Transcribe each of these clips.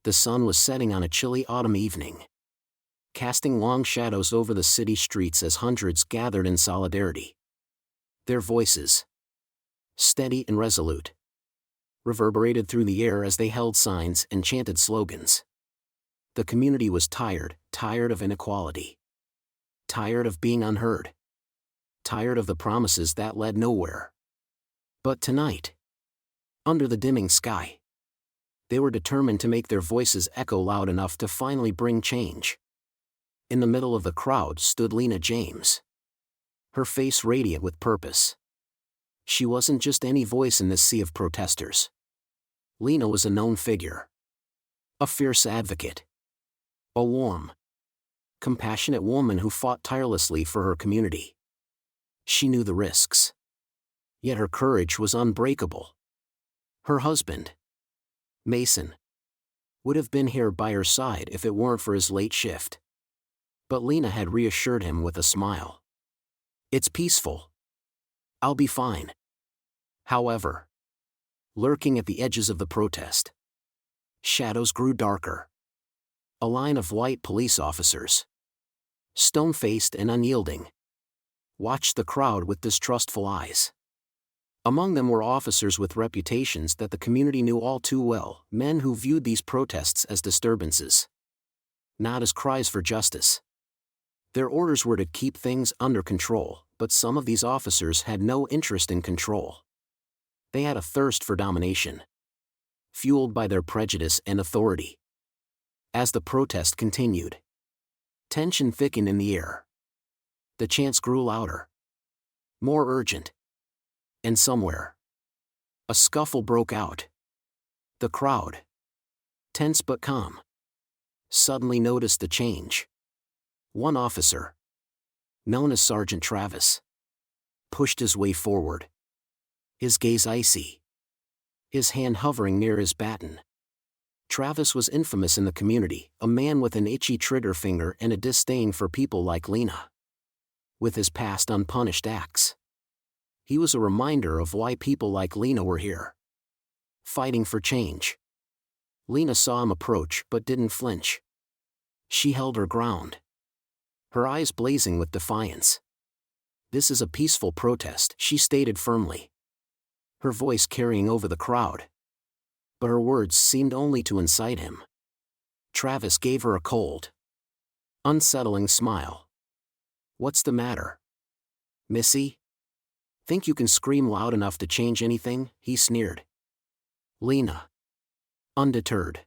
The sun was setting on a chilly autumn evening, casting long shadows over the city streets as hundreds gathered in solidarity. Their voices, steady and resolute, reverberated through the air as they held signs and chanted slogans. The community was tired of inequality. Tired of being unheard. Tired of the promises that led nowhere. But tonight, under the dimming sky, they were determined to make their voices echo loud enough to finally bring change. In the middle of the crowd stood Lena James, her face radiant with purpose. She wasn't just any voice in this sea of protesters. Lena was a known figure. A fierce advocate. A warm, compassionate woman who fought tirelessly for her community. She knew the risks. Yet her courage was unbreakable. Her husband, Mason, would have been here by her side if it weren't for his late shift. But Lena had reassured him with a smile. "It's peaceful. I'll be fine." However, lurking at the edges of the protest, shadows grew darker. A line of white police officers, stone-faced and unyielding, watched the crowd with distrustful eyes. Among them were officers with reputations that the community knew all too well, men who viewed these protests as disturbances, not as cries for justice. Their orders were to keep things under control, but some of these officers had no interest in control. They had a thirst for domination, fueled by their prejudice and authority. As the protest continued, tension thickened in the air. The chants grew louder, more urgent. And somewhere, a scuffle broke out. The crowd, tense but calm, suddenly noticed the change. One officer, known as Sergeant Travis, pushed his way forward, his gaze icy, his hand hovering near his baton. Travis was infamous in the community, a man with an itchy trigger finger and a disdain for people like Lena. With his past unpunished acts, he was a reminder of why people like Lena were here, fighting for change. Lena saw him approach but didn't flinch. She held her ground, her eyes blazing with defiance. "This is a peaceful protest," she stated firmly, her voice carrying over the crowd. But her words seemed only to incite him. Travis gave her a cold, unsettling smile. "What's the matter, Missy? Think you can scream loud enough to change anything?" he sneered. Lena, undeterred,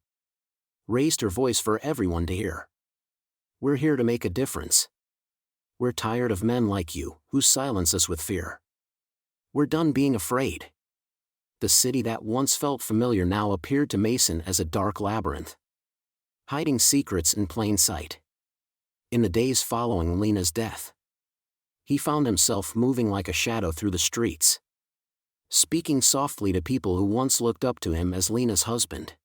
raised her voice for everyone to hear. "We're here to make a difference. We're tired of men like you, who silence us with fear. We're done being afraid." The city that once felt familiar now appeared to Mason as a dark labyrinth, hiding secrets in plain sight. In the days following Lena's death, he found himself moving like a shadow through the streets, speaking softly to people who once looked up to him as Lena's husband,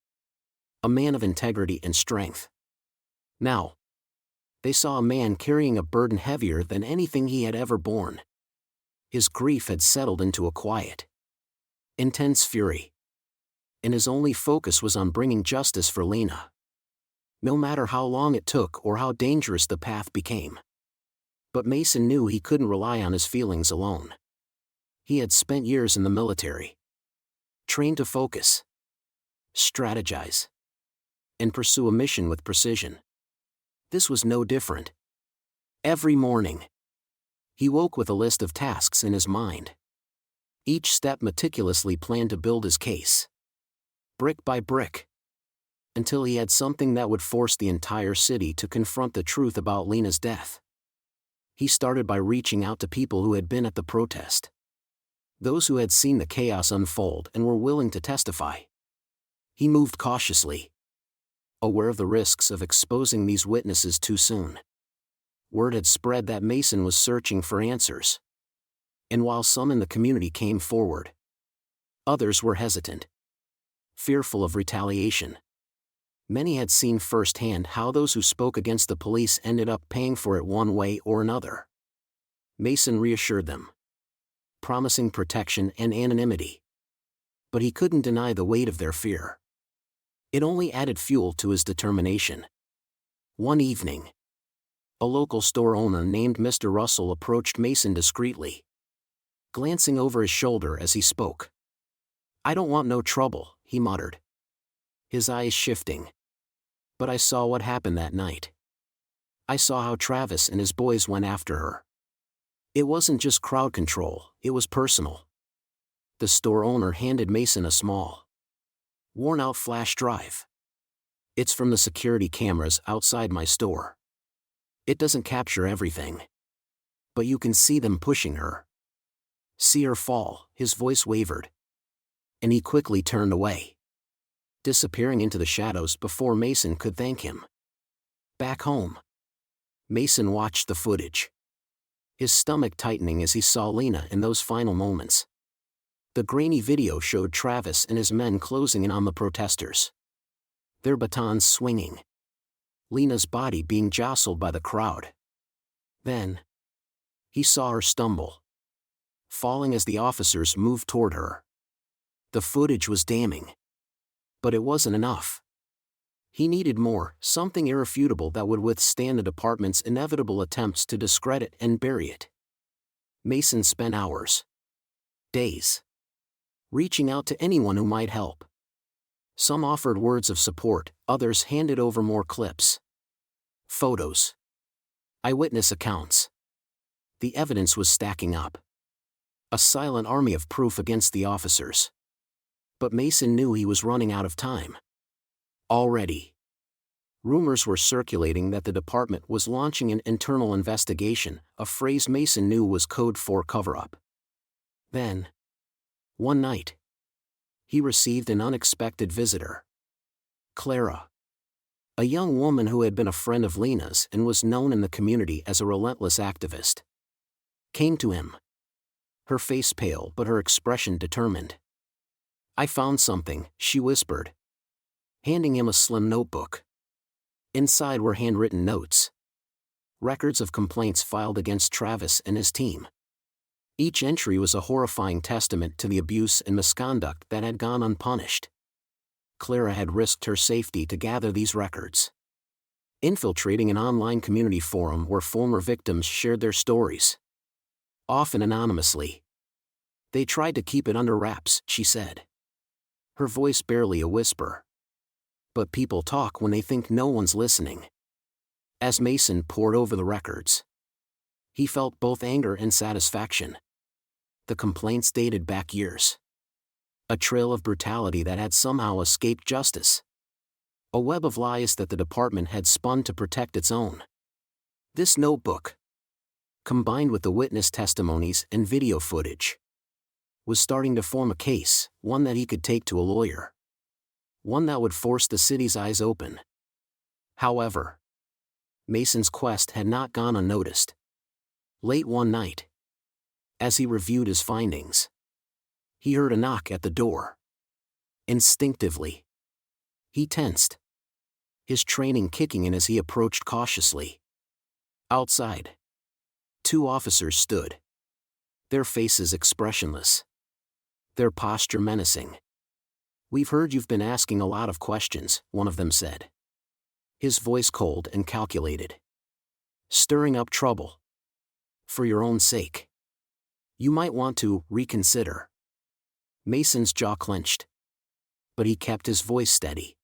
a man of integrity and strength. Now, they saw a man carrying a burden heavier than anything he had ever borne. His grief had settled into a quiet, intense fury, and his only focus was on bringing justice for Lena, no matter how long it took or how dangerous the path became. But Mason knew he couldn't rely on his feelings alone. He had spent years in the military, trained to focus, strategize, and pursue a mission with precision. This was no different. Every morning, he woke with a list of tasks in his mind, each step meticulously planned to build his case, brick by brick, until he had something that would force the entire city to confront the truth about Lena's death. He started by reaching out to people who had been at the protest, those who had seen the chaos unfold and were willing to testify. He moved cautiously, aware of the risks of exposing these witnesses too soon. Word had spread that Mason was searching for answers. And while some in the community came forward, others were hesitant, fearful of retaliation. Many had seen firsthand how those who spoke against the police ended up paying for it one way or another. Mason reassured them, promising protection and anonymity. But he couldn't deny the weight of their fear. It only added fuel to his determination. One evening, a local store owner named Mr. Russell approached Mason discreetly, glancing over his shoulder as he spoke. "I don't want no trouble," he muttered, his eyes shifting. "But I saw what happened that night. I saw how Travis and his boys went after her. It wasn't just crowd control, it was personal." The store owner handed Mason a small, worn-out flash drive. "It's from the security cameras outside my store. It doesn't capture everything, but you can see them pushing her. See her fall." His voice wavered, and he quickly turned away, disappearing into the shadows before Mason could thank him. Back home, Mason watched the footage, his stomach tightening as he saw Lena in those final moments. The grainy video showed Travis and his men closing in on the protesters, their batons swinging, Lena's body being jostled by the crowd. Then, he saw her stumble, falling as the officers moved toward her. The footage was damning, but it wasn't enough. He needed more, something irrefutable that would withstand the department's inevitable attempts to discredit and bury it. Mason spent hours, days, reaching out to anyone who might help. Some offered words of support, others handed over more clips, photos, eyewitness accounts. The evidence was stacking up, a silent army of proof against the officers. But Mason knew he was running out of time. Already, rumors were circulating that the department was launching an internal investigation, a phrase Mason knew was code for cover-up. Then, one night, he received an unexpected visitor. Clara, a young woman who had been a friend of Lena's and was known in the community as a relentless activist, came to him, her face pale but her expression determined. "I found something," she whispered, handing him a slim notebook. Inside were handwritten notes, records of complaints filed against Travis and his team. Each entry was a horrifying testament to the abuse and misconduct that had gone unpunished. Clara had risked her safety to gather these records, infiltrating an online community forum where former victims shared their stories, often anonymously. "They tried to keep it under wraps," she said, her voice barely a whisper. "But people talk when they think no one's listening." As Mason pored over the records, he felt both anger and satisfaction. The complaints dated back years, a trail of brutality that had somehow escaped justice, a web of lies that the department had spun to protect its own. This notebook, combined with the witness testimonies and video footage, was starting to form a case, one that he could take to a lawyer, one that would force the city's eyes open. However, Mason's quest had not gone unnoticed. Late one night, as he reviewed his findings, he heard a knock at the door. Instinctively, he tensed, his training kicking in as he approached cautiously. Outside, two officers stood, their faces expressionless, their posture menacing. "We've heard you've been asking a lot of questions," one of them said, his voice cold and calculated. "Stirring up trouble. For your own sake, you might want to reconsider." Mason's jaw clenched, but he kept his voice steady.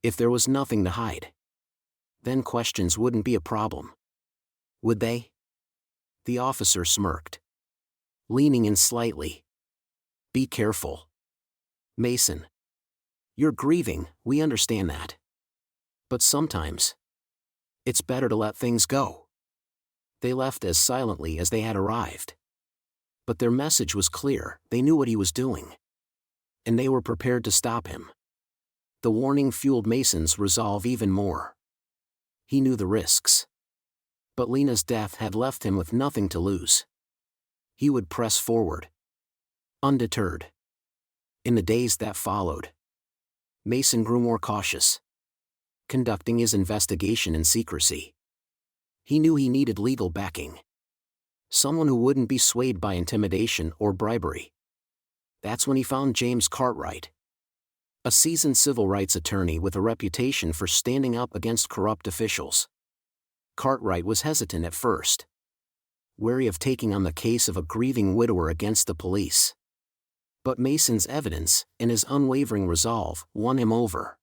If there was nothing to hide, then questions wouldn't be a problem. Would they? The officer smirked, leaning in slightly. "Be careful, Mason. You're grieving, we understand that. But sometimes, it's better to let things go." They left as silently as they had arrived. But their message was clear, they knew what he was doing, and they were prepared to stop him. The warning fueled Mason's resolve even more. He knew the risks, but Lena's death had left him with nothing to lose. He would press forward, undeterred. In the days that followed, Mason grew more cautious, conducting his investigation in secrecy. He knew he needed legal backing, someone who wouldn't be swayed by intimidation or bribery. That's when he found James Cartwright, A seasoned civil rights attorney with a reputation for standing up against corrupt officials. Cartwright was hesitant at first, wary of taking on the case of a grieving widower against the police. But Mason's evidence, and his unwavering resolve, won him over.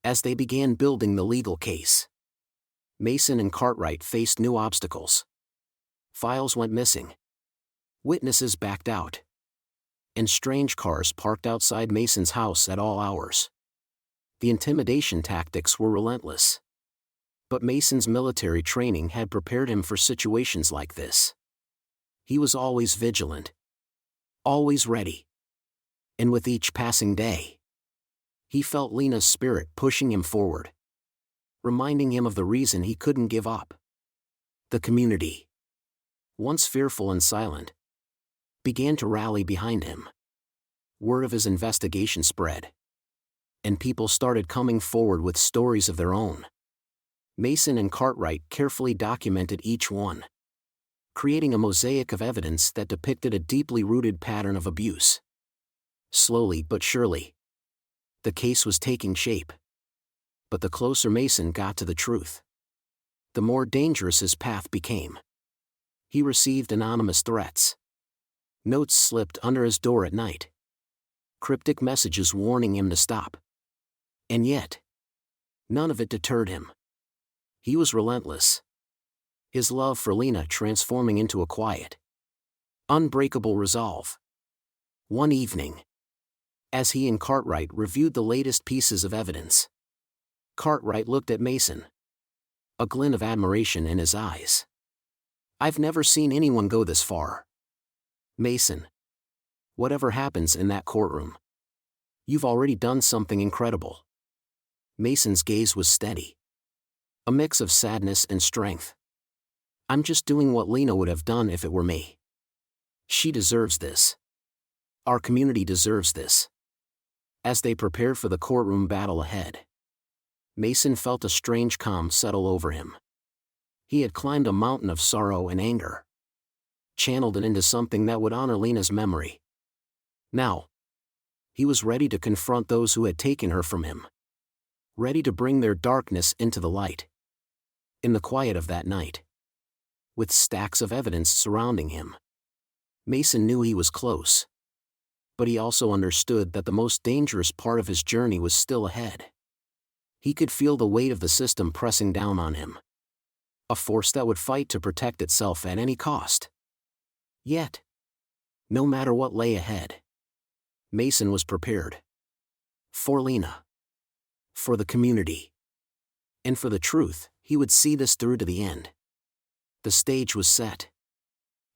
As they began building the legal case, Mason and Cartwright faced new obstacles. Files went missing. Witnesses backed out. And strange cars parked outside Mason's house at all hours. The intimidation tactics were relentless. But Mason's military training had prepared him for situations like this. He was always vigilant. Always ready. And with each passing day, he felt Lena's spirit pushing him forward, reminding him of the reason he couldn't give up. The community, once fearful and silent, began to rally behind him. Word of his investigation spread, and people started coming forward with stories of their own. Mason and Cartwright carefully documented each one, creating a mosaic of evidence that depicted a deeply rooted pattern of abuse. Slowly but surely, the case was taking shape. But the closer Mason got to the truth, the more dangerous his path became. He received anonymous threats. Notes slipped under his door at night. Cryptic messages warning him to stop. And yet, none of it deterred him. He was relentless. His love for Lena transforming into a quiet, unbreakable resolve. One evening, as he and Cartwright reviewed the latest pieces of evidence, Cartwright looked at Mason, a glint of admiration in his eyes. "I've never seen anyone go this far. Mason, whatever happens in that courtroom, you've already done something incredible." Mason's gaze was steady, a mix of sadness and strength. "I'm just doing what Lena would have done if it were me. She deserves this. Our community deserves this." As they prepared for the courtroom battle ahead, Mason felt a strange calm settle over him. He had climbed a mountain of sorrow and anger, channeled it into something that would honor Lena's memory. Now, he was ready to confront those who had taken her from him, ready to bring their darkness into the light. In the quiet of that night, with stacks of evidence surrounding him, Mason knew he was close. But he also understood that the most dangerous part of his journey was still ahead. He could feel the weight of the system pressing down on him, a force that would fight to protect itself at any cost. Yet, no matter what lay ahead, Mason was prepared. For Lena, for the community, and for the truth, he would see this through to the end. The stage was set.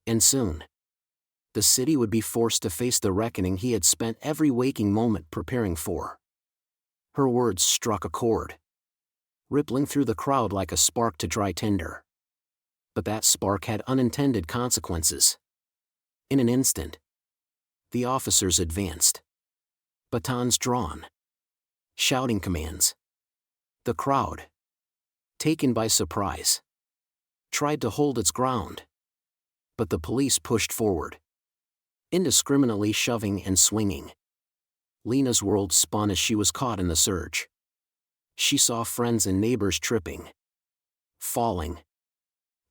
And soon, the city would be forced to face the reckoning he had spent every waking moment preparing for. Her words struck a chord, rippling through the crowd like a spark to dry tinder. But that spark had unintended consequences. In an instant, the officers advanced, batons drawn, shouting commands. The crowd, taken by surprise, tried to hold its ground. But the police pushed forward, indiscriminately shoving and swinging. Lena's world spun as she was caught in the surge. She saw friends and neighbors tripping, falling,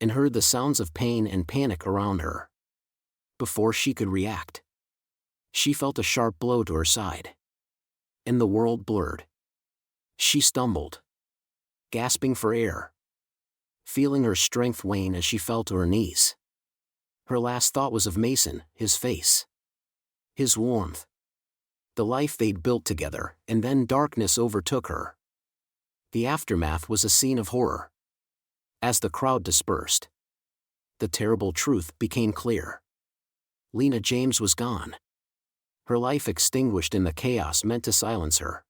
and heard the sounds of pain and panic around her. Before she could react, she felt a sharp blow to her side, and the world blurred. She stumbled, gasping for air, feeling her strength wane as she fell to her knees. Her last thought was of Mason, his face, his warmth, the life they'd built together, and then darkness overtook her. The aftermath was a scene of horror. As the crowd dispersed, the terrible truth became clear. Lena James was gone. Her life extinguished in the chaos meant to silence her.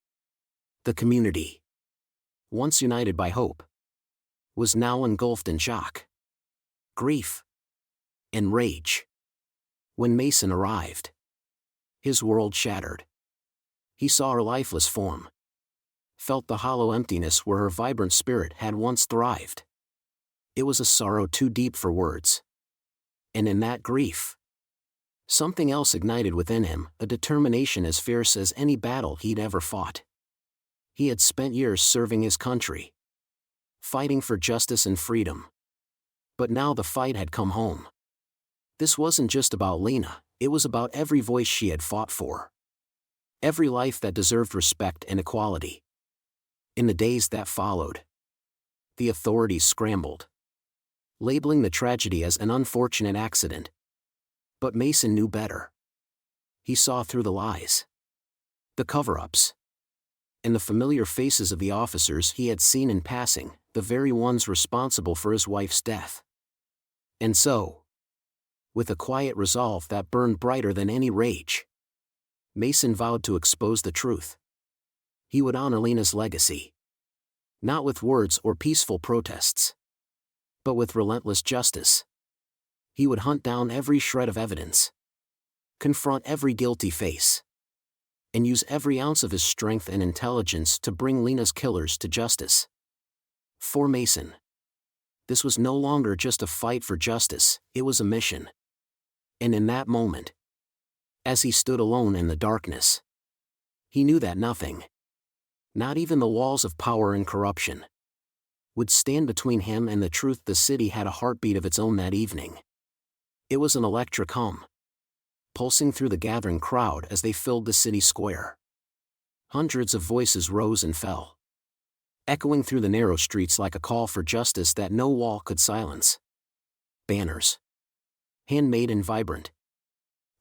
The community, once united by hope, was now engulfed in shock, grief, and rage. When Mason arrived, his world shattered. He saw her lifeless form, felt the hollow emptiness where her vibrant spirit had once thrived. It was a sorrow too deep for words. And in that grief, Something else ignited within him, a determination as fierce as any battle he'd ever fought. He had spent years serving his country, fighting for justice and freedom. But now the fight had come home. This wasn't just about Lena, it was about every voice she had fought for. Every life that deserved respect and equality. In the days that followed, the authorities scrambled, labeling the tragedy as an unfortunate accident. But Mason knew better. He saw through the lies, the cover-ups, and the familiar faces of the officers he had seen in passing, the very ones responsible for his wife's death. And so, with a quiet resolve that burned brighter than any rage, Mason vowed to expose the truth. He would honor Lena's legacy. Not with words or peaceful protests, but with relentless justice. He would hunt down every shred of evidence, confront every guilty face, and use every ounce of his strength and intelligence to bring Lena's killers to justice. For Mason, this was no longer just a fight for justice, it was a mission. And in that moment, as he stood alone in the darkness, he knew that nothing, not even the walls of power and corruption, would stand between him and the truth. The city had a heartbeat of its own that evening. It was an electric hum, pulsing through the gathering crowd as they filled the city square. Hundreds of voices rose and fell, echoing through the narrow streets like a call for justice that no wall could silence. Banners, handmade and vibrant,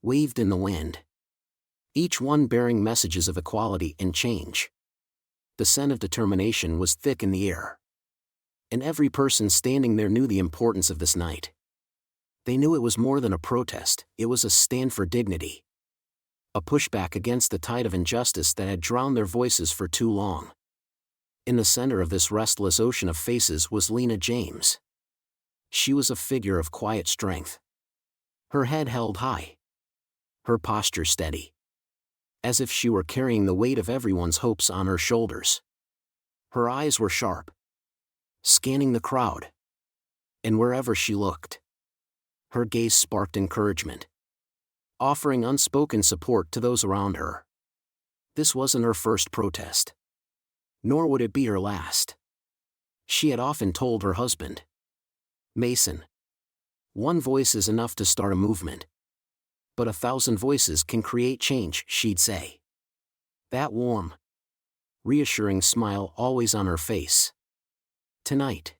waved in the wind, each one bearing messages of equality and change. The scent of determination was thick in the air, and every person standing there knew the importance of this night. They knew it was more than a protest, it was a stand for dignity. A pushback against the tide of injustice that had drowned their voices for too long. In the center of this restless ocean of faces was Lena James. She was a figure of quiet strength. Her head held high, her posture steady, as if she were carrying the weight of everyone's hopes on her shoulders. Her eyes were sharp, scanning the crowd, and wherever she looked, her gaze sparked encouragement, offering unspoken support to those around her. This wasn't her first protest, nor would it be her last. She had often told her husband, Mason, one voice is enough to start a movement, but 1,000 voices can create change, she'd say. That warm, reassuring smile always on her face. Tonight,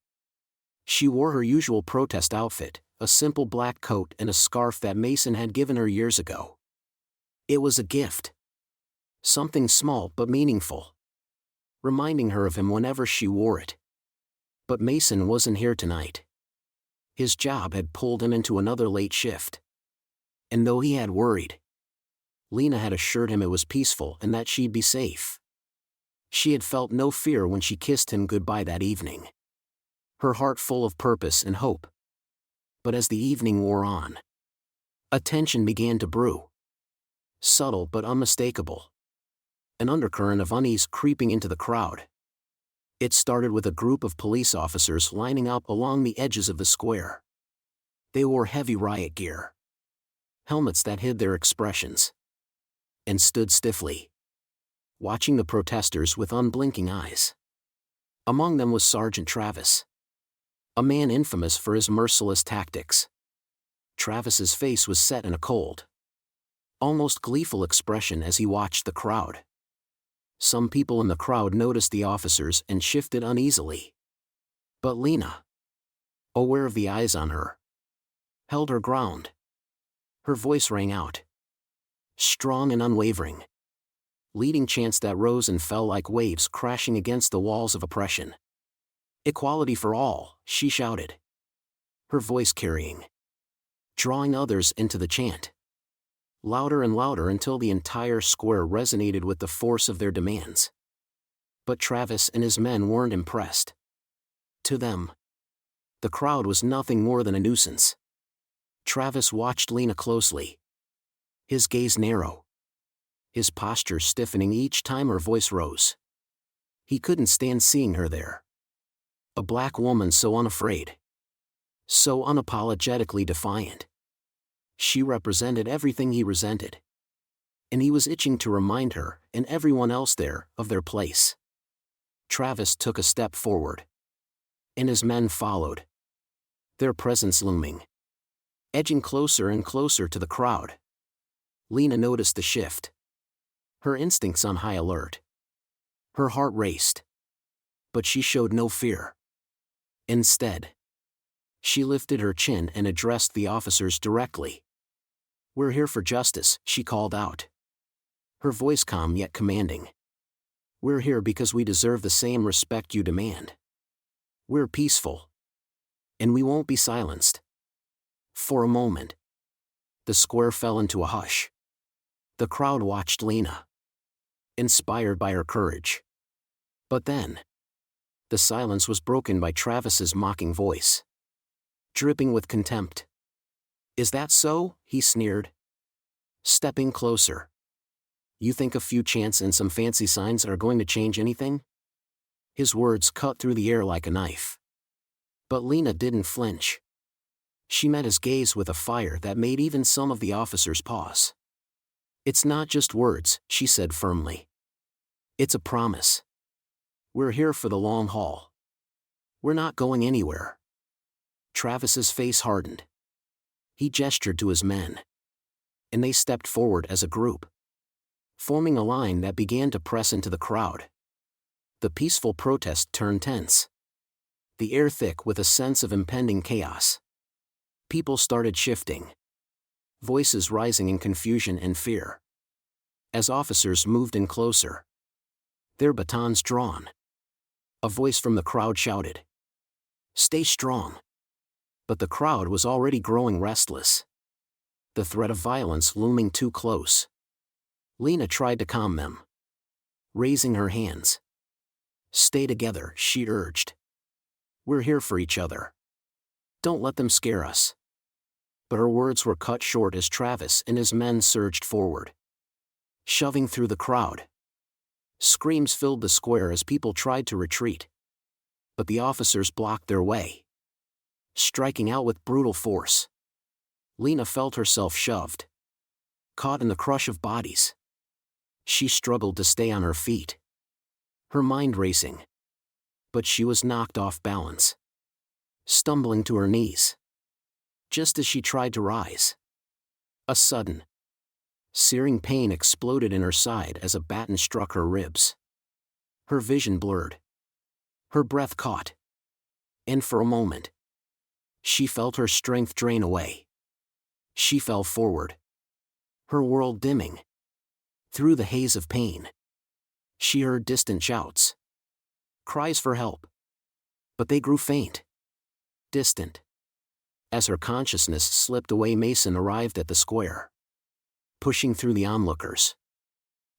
she wore her usual protest outfit, a simple black coat and a scarf that Mason had given her years ago. It was a gift. Something small but meaningful, reminding her of him whenever she wore it. But Mason wasn't here tonight. His job had pulled him into another late shift. And though he had worried, Lena had assured him it was peaceful and that she'd be safe. She had felt no fear when she kissed him goodbye that evening, her heart full of purpose and hope. But as the evening wore on, a tension began to brew. Subtle but unmistakable. An undercurrent of unease creeping into the crowd. It started with a group of police officers lining up along the edges of the square. They wore heavy riot gear, helmets that hid their expressions, and stood stiffly, watching the protesters with unblinking eyes. Among them was Sergeant Travis, a man infamous for his merciless tactics. Travis's face was set in a cold, almost gleeful expression as he watched the crowd. Some people in the crowd noticed the officers and shifted uneasily. But Lena, aware of the eyes on her, held her ground. Her voice rang out, strong and unwavering, leading chants that rose and fell like waves crashing against the walls of oppression. Equality for all, she shouted, her voice carrying, drawing others into the chant. Louder and louder until the entire square resonated with the force of their demands. But Travis and his men weren't impressed. To them, the crowd was nothing more than a nuisance. Travis watched Lena closely, his gaze narrow, his posture stiffening each time her voice rose. He couldn't stand seeing her there. A black woman so unafraid, so unapologetically defiant. She represented everything he resented. And he was itching to remind her, and everyone else there, of their place. Travis took a step forward. And his men followed. Their presence looming. Edging closer and closer to the crowd. Lena noticed the shift. Her instincts on high alert. Her heart raced. But she showed no fear. Instead, she lifted her chin and addressed the officers directly. "We're here for justice," she called out. Her voice calm yet commanding. "We're here because we deserve the same respect you demand. We're peaceful. And we won't be silenced." For a moment, the square fell into a hush. The crowd watched Lena, inspired by her courage. But then, the silence was broken by Travis's mocking voice, dripping with contempt. "Is that so?" he sneered, stepping closer. "You think a few chants and some fancy signs are going to change anything?" His words cut through the air like a knife. But Lena didn't flinch. She met his gaze with a fire that made even some of the officers pause. "It's not just words," she said firmly. "It's a promise. We're here for the long haul. We're not going anywhere." Travis's face hardened. He gestured to his men. And they stepped forward as a group, forming a line that began to press into the crowd. The peaceful protest turned tense. The air thick with a sense of impending chaos. People started shifting. Voices rising in confusion and fear. As officers moved in closer, their batons drawn, a voice from the crowd shouted, "Stay strong." But the crowd was already growing restless. The threat of violence looming too close. Lena tried to calm them, raising her hands. "Stay together," she urged. "We're here for each other. Don't let them scare us." But her words were cut short as Travis and his men surged forward, shoving through the crowd. Screams filled the square as people tried to retreat. But the officers blocked their way, striking out with brutal force. Lena felt herself shoved, caught in the crush of bodies. She struggled to stay on her feet, her mind racing. But she was knocked off balance, stumbling to her knees. Just as she tried to rise, a sudden, searing pain exploded in her side as a baton struck her ribs. Her vision blurred. Her breath caught. And for a moment, she felt her strength drain away. She fell forward, her world dimming. Through the haze of pain, she heard distant shouts, cries for help. But they grew faint, distant. As her consciousness slipped away, Mason arrived at the square, pushing through the onlookers,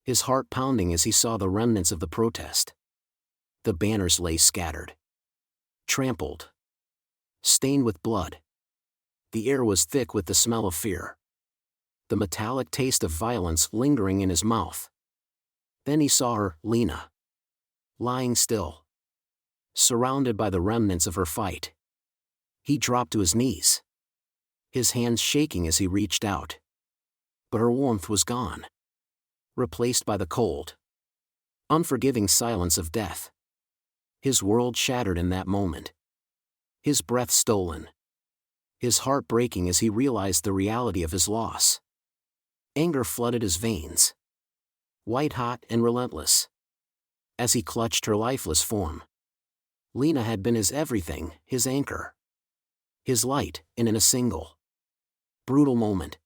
his heart pounding as he saw the remnants of the protest. The banners lay scattered, trampled, stained with blood. The air was thick with the smell of fear, the metallic taste of violence lingering in his mouth. Then he saw her, Lena, lying still, surrounded by the remnants of her fight. He dropped to his knees, his hands shaking as he reached out. But her warmth was gone, replaced by the cold, unforgiving silence of death. His world shattered in that moment, his breath stolen, his heart breaking as he realized the reality of his loss. Anger flooded his veins, white-hot and relentless. As he clutched her lifeless form, Lena had been his everything, his anchor, his light, and in a single, brutal moment,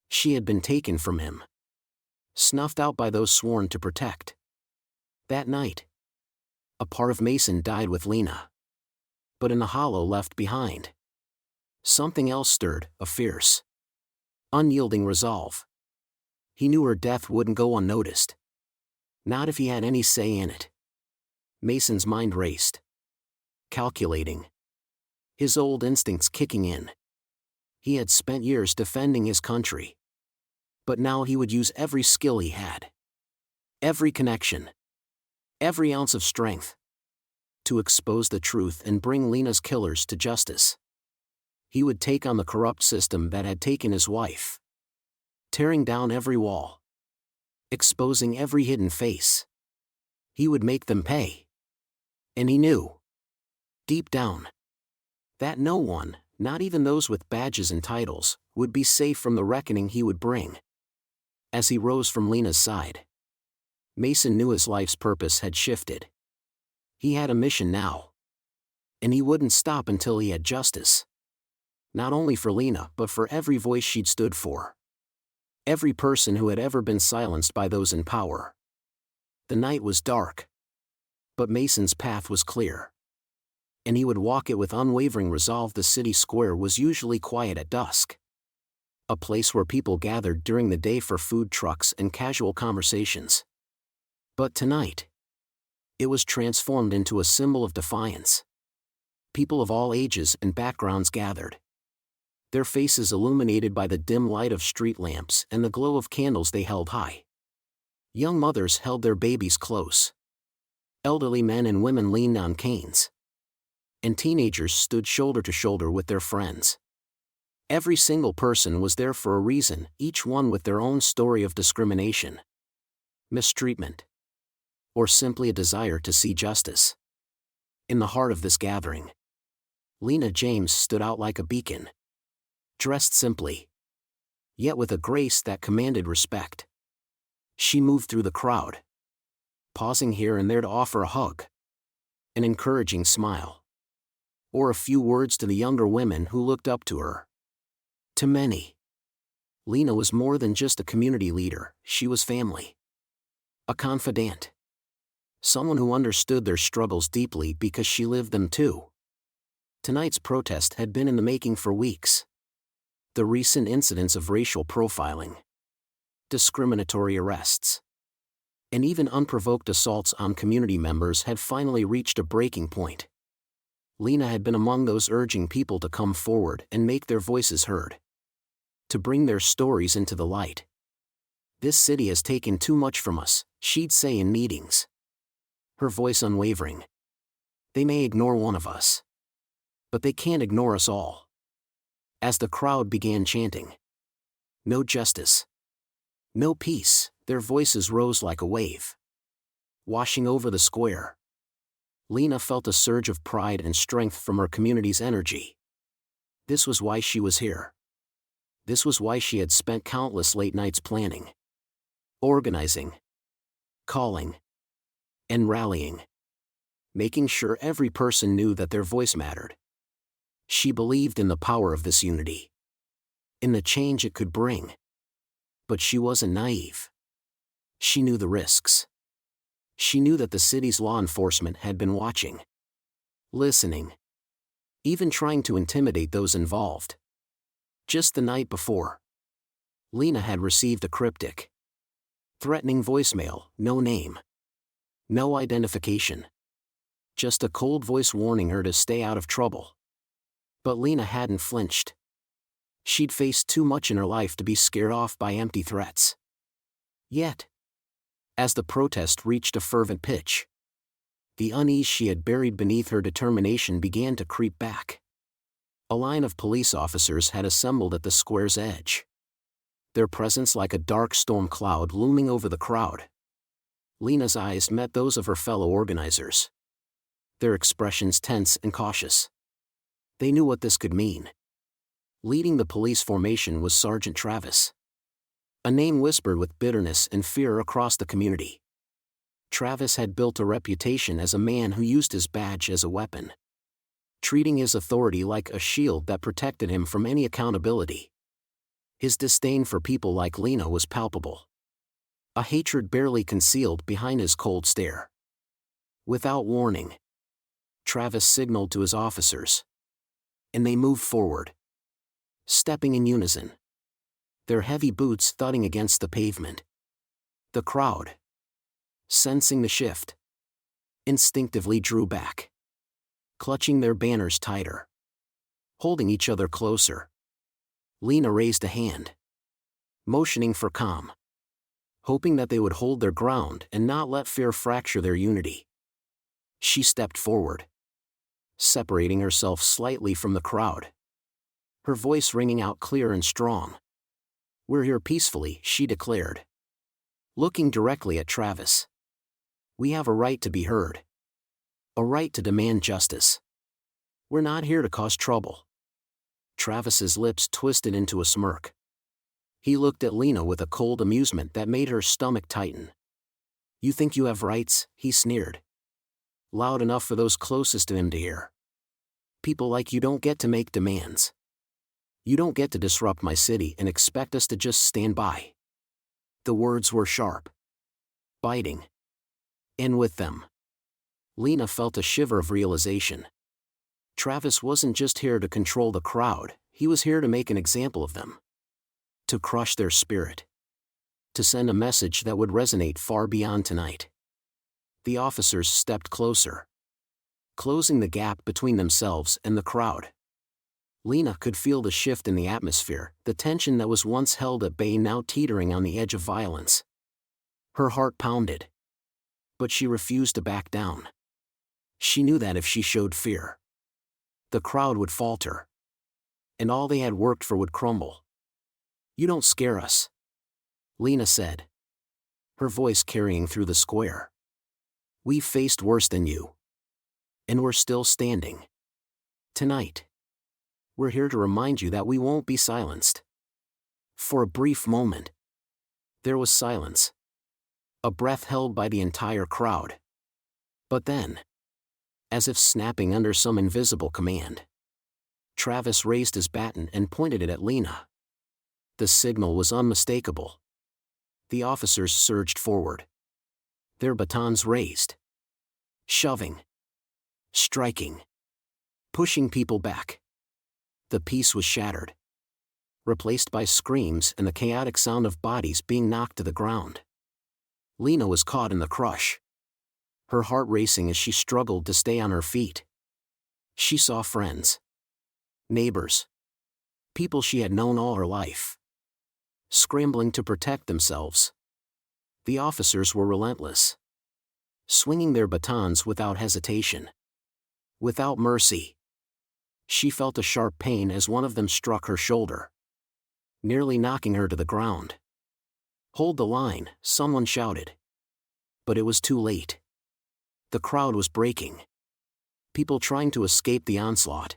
she had been taken from him, snuffed out by those sworn to protect. That night, a part of Mason died with Lena. But in the hollow left behind, something else stirred, a fierce, unyielding resolve. He knew her death wouldn't go unnoticed. Not if he had any say in it. Mason's mind raced, calculating, his old instincts kicking in. He had spent years defending his country. But now he would use every skill he had, every connection, every ounce of strength, to expose the truth and bring Lena's killers to justice. He would take on the corrupt system that had taken his wife. Tearing down every wall. Exposing every hidden face. He would make them pay. And he knew, deep down, that no one, not even those with badges and titles, would be safe from the reckoning he would bring. As he rose from Lena's side, Mason knew his life's purpose had shifted. He had a mission now. And he wouldn't stop until he had justice. Not only for Lena, but for every voice she'd stood for. Every person who had ever been silenced by those in power. The night was dark. But Mason's path was clear. And he would walk it with unwavering resolve. The city square was usually quiet at dusk. A place where people gathered during the day for food trucks and casual conversations. But tonight, it was transformed into a symbol of defiance. People of all ages and backgrounds gathered. Their faces illuminated by the dim light of street lamps and the glow of candles they held high. Young mothers held their babies close. Elderly men and women leaned on canes. And teenagers stood shoulder to shoulder with their friends. Every single person was there for a reason, each one with their own story of discrimination, mistreatment, or simply a desire to see justice. In the heart of this gathering, Lena James stood out like a beacon. Dressed simply, yet with a grace that commanded respect. She moved through the crowd, pausing here and there to offer a hug, an encouraging smile, or a few words to the younger women who looked up to her. To many, Lena was more than just a community leader, she was family. A confidant. Someone who understood their struggles deeply because she lived them too. Tonight's protest had been in the making for weeks. The recent incidents of racial profiling, discriminatory arrests, and even unprovoked assaults on community members had finally reached a breaking point. Lena had been among those urging people to come forward and make their voices heard. To bring their stories into the light. This city has taken too much from us, she'd say in meetings. Her voice unwavering. They may ignore one of us, but they can't ignore us all. As the crowd began chanting, "No justice, no peace," their voices rose like a wave, washing over the square. Lena felt a surge of pride and strength from her community's energy. This was why she was here. This was why she had spent countless late nights planning, organizing, calling, and rallying, making sure every person knew that their voice mattered. She believed in the power of this unity, in the change it could bring. But she wasn't naive. She knew the risks. She knew that the city's law enforcement had been watching, listening, even trying to intimidate those involved. Just the night before, Lena had received a cryptic, threatening voicemail, no name, no identification. Just a cold voice warning her to stay out of trouble. But Lena hadn't flinched. She'd faced too much in her life to be scared off by empty threats. Yet, as the protest reached a fervent pitch, the unease she had buried beneath her determination began to creep back. A line of police officers had assembled at the square's edge, their presence like a dark storm cloud looming over the crowd. Lena's eyes met those of her fellow organizers, their expressions tense and cautious. They knew what this could mean. Leading the police formation was Sergeant Travis, a name whispered with bitterness and fear across the community. Travis had built a reputation as a man who used his badge as a weapon, treating his authority like a shield that protected him from any accountability. His disdain for people like Lena was palpable, a hatred barely concealed behind his cold stare. Without warning, Travis signaled to his officers, and they moved forward, stepping in unison, their heavy boots thudding against the pavement. The crowd, sensing the shift, instinctively drew back, clutching their banners tighter, holding each other closer. Lena raised a hand, motioning for calm, hoping that they would hold their ground and not let fear fracture their unity. She stepped forward, separating herself slightly from the crowd, her voice ringing out clear and strong. "We're here peacefully," she declared, looking directly at Travis. "We have a right to be heard. A right to demand justice. We're not here to cause trouble." Travis's lips twisted into a smirk. He looked at Lena with a cold amusement that made her stomach tighten. "You think you have rights?" he sneered. Loud enough for those closest to him to hear. "People like you don't get to make demands. You don't get to disrupt my city and expect us to just stand by." The words were sharp, biting. And with them, Lena felt a shiver of realization. Travis wasn't just here to control the crowd, he was here to make an example of them. To crush their spirit. To send a message that would resonate far beyond tonight. The officers stepped closer, closing the gap between themselves and the crowd. Lena could feel the shift in the atmosphere, the tension that was once held at bay now teetering on the edge of violence. Her heart pounded. But she refused to back down. She knew that if she showed fear, the crowd would falter. And all they had worked for would crumble. "You don't scare us," Lena said, her voice carrying through the square. "We've faced worse than you. And we're still standing. Tonight. We're here to remind you that we won't be silenced." For a brief moment, there was silence. A breath held by the entire crowd. But then, as if snapping under some invisible command, Travis raised his baton and pointed it at Lena. The signal was unmistakable. The officers surged forward, their batons raised, shoving, striking, pushing people back. The peace was shattered, replaced by screams and the chaotic sound of bodies being knocked to the ground. Lena was caught in the crush, her heart racing as she struggled to stay on her feet. She saw friends, neighbors, people she had known all her life, scrambling to protect themselves. The officers were relentless, swinging their batons without hesitation, without mercy. She felt a sharp pain as one of them struck her shoulder, nearly knocking her to the ground. "Hold the line," someone shouted. But it was too late. The crowd was breaking. People trying to escape the onslaught,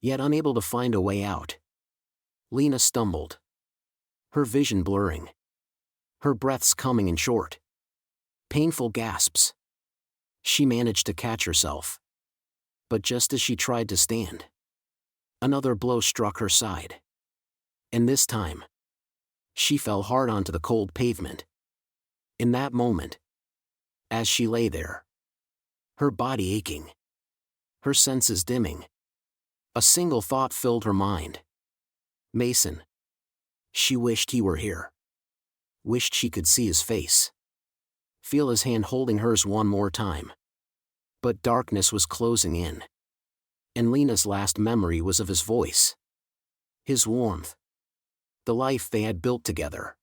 yet unable to find a way out. Lena stumbled, her vision blurring, her breaths coming in short, painful gasps. She managed to catch herself. But just as she tried to stand, another blow struck her side. And this time, she fell hard onto the cold pavement. In that moment, as she lay there, her body aching, her senses dimming, a single thought filled her mind. Mason. She wished he were here. Wished she could see his face, feel his hand holding hers one more time. But darkness was closing in. And Lena's last memory was of his voice, his warmth, the life they had built together,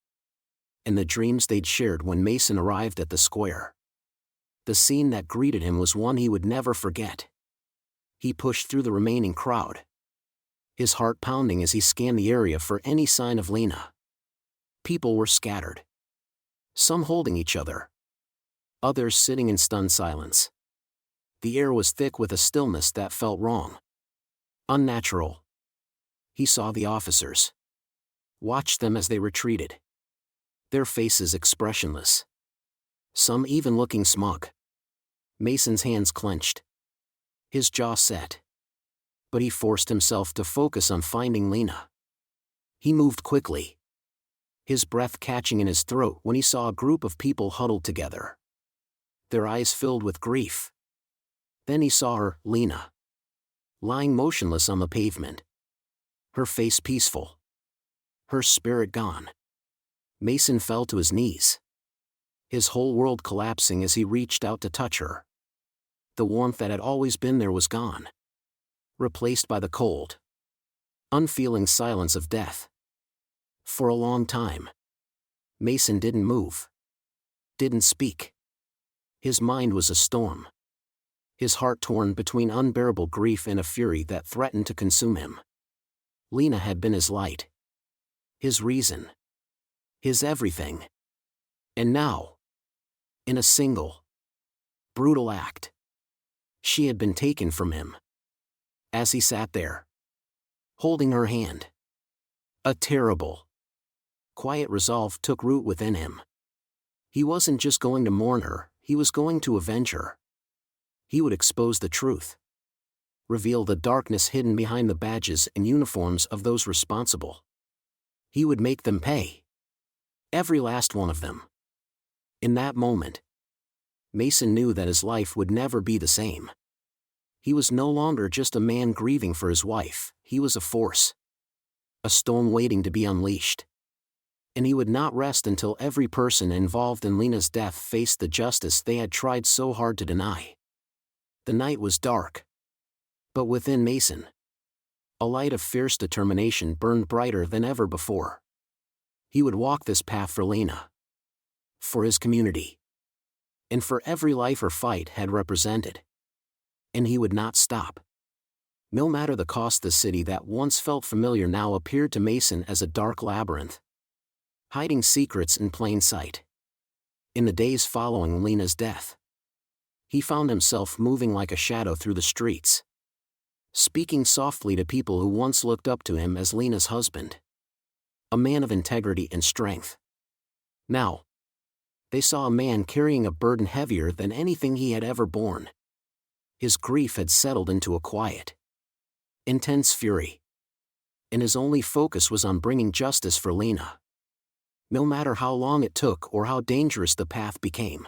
and the dreams they'd shared when Mason arrived at the square. The scene that greeted him was one he would never forget. He pushed through the remaining crowd, his heart pounding as he scanned the area for any sign of Lena. People were scattered, some holding each other, others sitting in stunned silence. The air was thick with a stillness that felt wrong, unnatural. He saw the officers, watched them as they retreated, their faces expressionless, some even looking smug. Mason's hands clenched, his jaw set. But he forced himself to focus on finding Lena. He moved quickly, his breath catching in his throat when he saw a group of people huddled together, their eyes filled with grief. Then he saw her, Lena, lying motionless on the pavement, her face peaceful, her spirit gone. Mason fell to his knees, his whole world collapsing as he reached out to touch her. The warmth that had always been there was gone, replaced by the cold, unfeeling silence of death. For a long time, Mason didn't move, didn't speak. His mind was a storm, his heart torn between unbearable grief and a fury that threatened to consume him. Lena had been his light. His reason. His everything. And now, in a single, brutal act, she had been taken from him. As he sat there, holding her hand, a terrible, quiet resolve took root within him. He wasn't just going to mourn her, he was going to avenge her. He would expose the truth. Reveal the darkness hidden behind the badges and uniforms of those responsible. He would make them pay. Every last one of them. In that moment, Mason knew that his life would never be the same. He was no longer just a man grieving for his wife, he was a force. A storm waiting to be unleashed. And he would not rest until every person involved in Lena's death faced the justice they had tried so hard to deny. The night was dark. But within Mason, a light of fierce determination burned brighter than ever before. He would walk this path for Lena. For his community. And for every life her fight had represented. And he would not stop. No matter the cost, the city that once felt familiar now appeared to Mason as a dark labyrinth. Hiding secrets in plain sight. In the days following Lena's death, he found himself moving like a shadow through the streets. Speaking softly to people who once looked up to him as Lena's husband. A man of integrity and strength. Now, they saw a man carrying a burden heavier than anything he had ever borne. His grief had settled into a quiet, intense fury. And his only focus was on bringing justice for Lena. No matter how long it took or how dangerous the path became.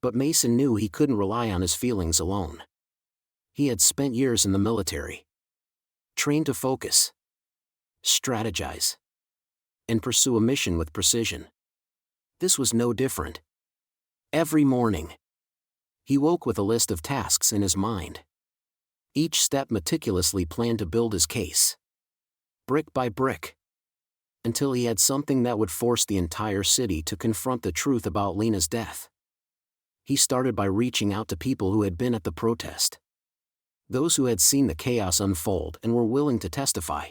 But Mason knew he couldn't rely on his feelings alone. He had spent years in the military. Trained to focus, strategize, and pursue a mission with precision. This was no different. Every morning, he woke with a list of tasks in his mind. Each step meticulously planned to build his case. Brick by brick. Until he had something that would force the entire city to confront the truth about Lena's death. He started by reaching out to people who had been at the protest. Those who had seen the chaos unfold and were willing to testify.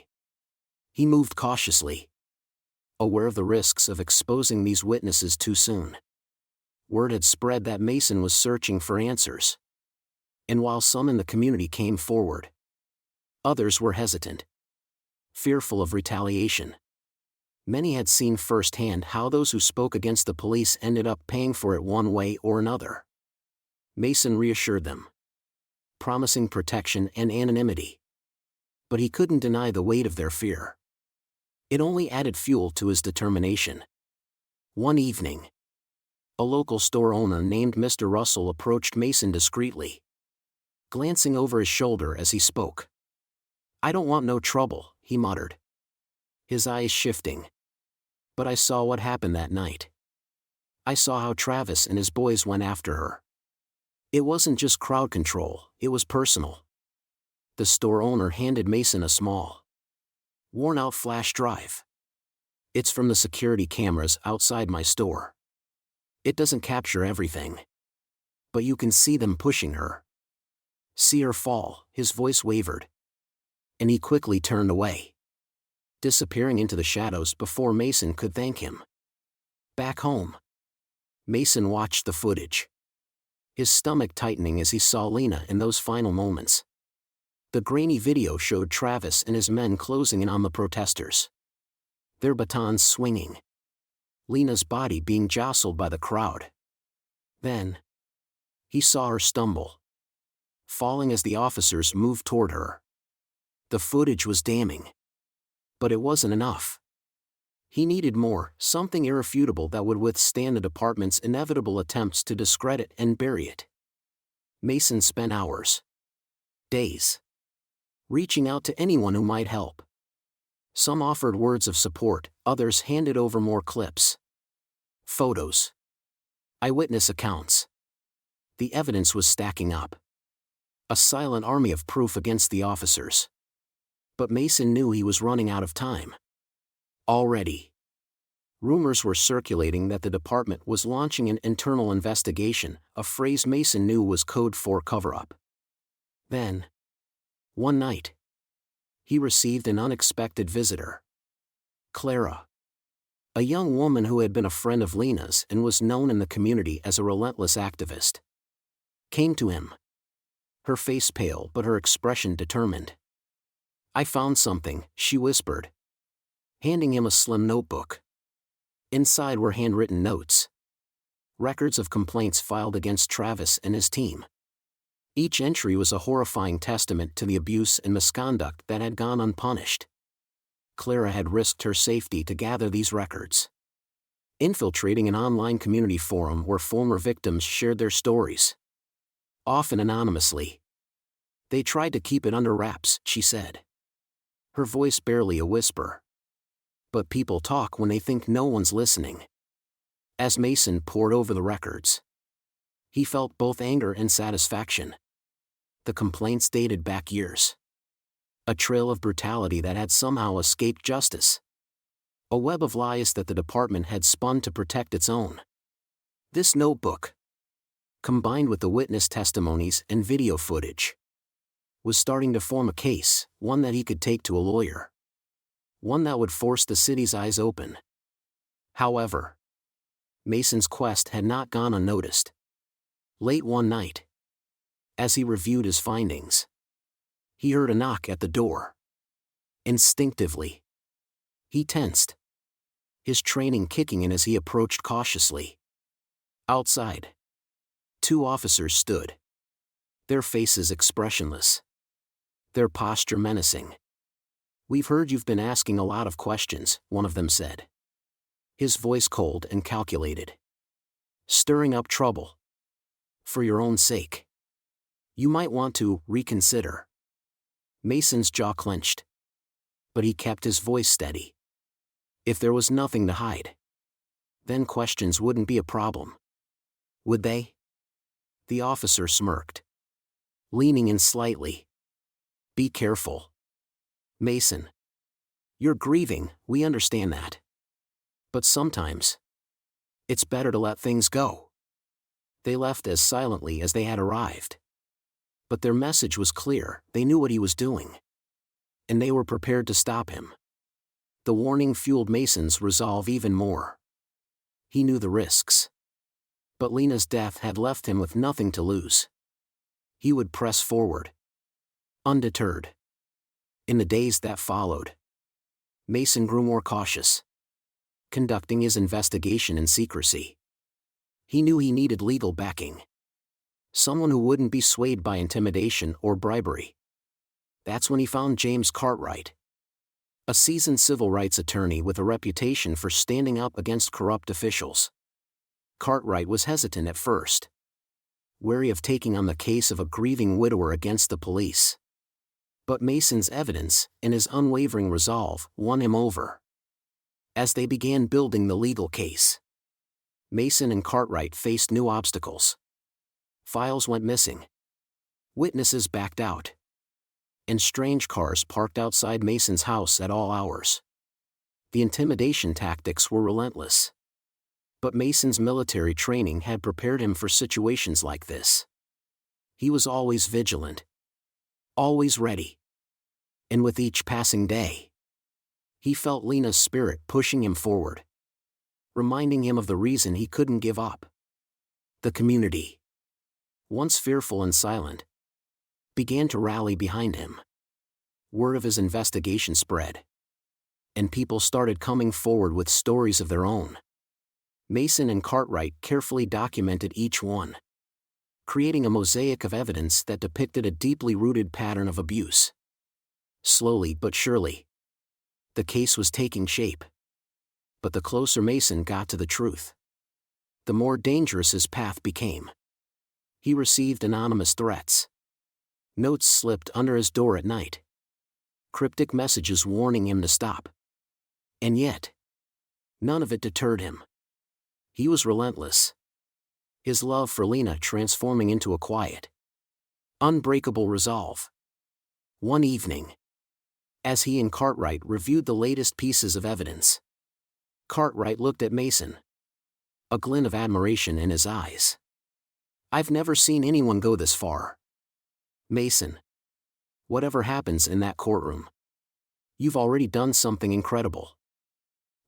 He moved cautiously. Aware of the risks of exposing these witnesses too soon. Word had spread that Mason was searching for answers. And while some in the community came forward, others were hesitant. Fearful of retaliation. Many had seen firsthand how those who spoke against the police ended up paying for it one way or another. Mason reassured them, promising protection and anonymity. But he couldn't deny the weight of their fear. It only added fuel to his determination. One evening, a local store owner named Mr. Russell approached Mason discreetly, glancing over his shoulder as he spoke. "I don't want no trouble," he muttered, his eyes shifting. "But I saw what happened that night. I saw how Travis and his boys went after her. It wasn't just crowd control, it was personal." The store owner handed Mason a small, worn-out flash drive. "It's from the security cameras outside my store. It doesn't capture everything. But you can see them pushing her. See her fall," his voice wavered. And he quickly turned away, disappearing into the shadows before Mason could thank him. Back home, Mason watched the footage. His stomach tightening as he saw Lena in those final moments. The grainy video showed Travis and his men closing in on the protesters. Their batons swinging. Lena's body being jostled by the crowd. Then, he saw her stumble, falling as the officers moved toward her. The footage was damning. But it wasn't enough. He needed more, something irrefutable that would withstand the department's inevitable attempts to discredit and bury it. Mason spent hours, days, reaching out to anyone who might help. Some offered words of support, others handed over more clips. Photos. Eyewitness accounts. The evidence was stacking up. A silent army of proof against the officers. But Mason knew he was running out of time. Already, rumors were circulating that the department was launching an internal investigation, a phrase Mason knew was code for cover-up. Then, one night, He received an unexpected visitor. Clara, a young woman who had been a friend of Lena's and was known in the community as a relentless activist, came to him. Her face pale but her expression determined. "I found something," she whispered, handing him a slim notebook. Inside were handwritten notes. Records of complaints filed against Travis and his team. Each entry was a horrifying testament to the abuse and misconduct that had gone unpunished. Clara had risked her safety to gather these records, infiltrating an online community forum where former victims shared their stories, often anonymously. "They tried to keep it under wraps," she said, her voice barely a whisper. "But people talk when they think no one's listening." As Mason pored over the records, he felt both anger and satisfaction. The complaints dated back years. A trail of brutality that had somehow escaped justice. A web of lies that the department had spun to protect its own. This notebook, combined with the witness testimonies and video footage, was starting to form a case, one that he could take to a lawyer. One that would force the city's eyes open. However, Mason's quest had not gone unnoticed. Late one night, as he reviewed his findings, he heard a knock at the door. Instinctively, he tensed, his training kicking in as he approached cautiously. Outside, 2 officers stood, their faces expressionless, their posture menacing. "We've heard you've been asking a lot of questions," one of them said, his voice cold and calculated. "Stirring up trouble. For your own sake, you might want to reconsider." Mason's jaw clenched, but he kept his voice steady. If there was nothing to hide, then questions wouldn't be a problem. Would they? The officer smirked, leaning in slightly. "Be careful, Mason. You're grieving, we understand that. But sometimes, it's better to let things go." They left as silently as they had arrived. But their message was clear, they knew what he was doing. And they were prepared to stop him. The warning fueled Mason's resolve even more. He knew the risks. But Lena's death had left him with nothing to lose. He would press forward, undeterred. In the days that followed, Mason grew more cautious, conducting his investigation in secrecy. He knew he needed legal backing. Someone who wouldn't be swayed by intimidation or bribery. That's when he found James Cartwright, a seasoned civil rights attorney with a reputation for standing up against corrupt officials. Cartwright was hesitant at first, wary of taking on the case of a grieving widower against the police. But Mason's evidence and his unwavering resolve won him over. As they began building the legal case, Mason and Cartwright faced new obstacles. Files went missing. Witnesses backed out. And strange cars parked outside Mason's house at all hours. The intimidation tactics were relentless. But Mason's military training had prepared him for situations like this. He was always vigilant, always ready. And with each passing day, he felt Lena's spirit pushing him forward, reminding him of the reason he couldn't give up. The community, once fearful and silent, began to rally behind him. Word of his investigation spread, and people started coming forward with stories of their own. Mason and Cartwright carefully documented each one, creating a mosaic of evidence that depicted a deeply rooted pattern of abuse. Slowly but surely, the case was taking shape. But the closer Mason got to the truth, the more dangerous his path became. He received anonymous threats. Notes slipped under his door at night. Cryptic messages warning him to stop. And yet, none of it deterred him. He was relentless. His love for Lena transforming into a quiet, unbreakable resolve. One evening, as he and Cartwright reviewed the latest pieces of evidence, Cartwright looked at Mason, a glint of admiration in his eyes. "I've never seen anyone go this far. Mason, whatever happens in that courtroom, You've already done something incredible.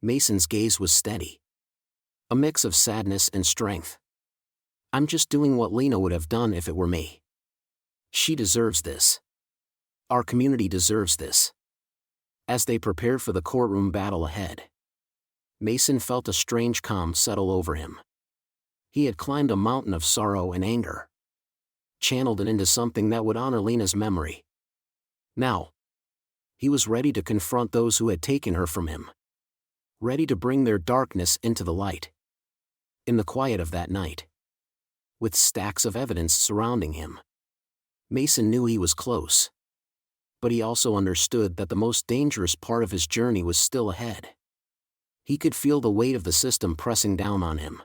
Mason's gaze was steady. A mix of sadness and strength. I'm just doing what Lena would have done if it were me. She deserves this. Our community deserves this. As they prepared for the courtroom battle ahead, Mason felt a strange calm settle over him. He had climbed a mountain of sorrow and anger, channeled it into something that would honor Lena's memory. Now, he was ready to confront those who had taken her from him, ready to bring their darkness into the light. In the quiet of that night, with stacks of evidence surrounding him, Mason knew he was close. But he also understood that the most dangerous part of his journey was still ahead. He could feel the weight of the system pressing down on him,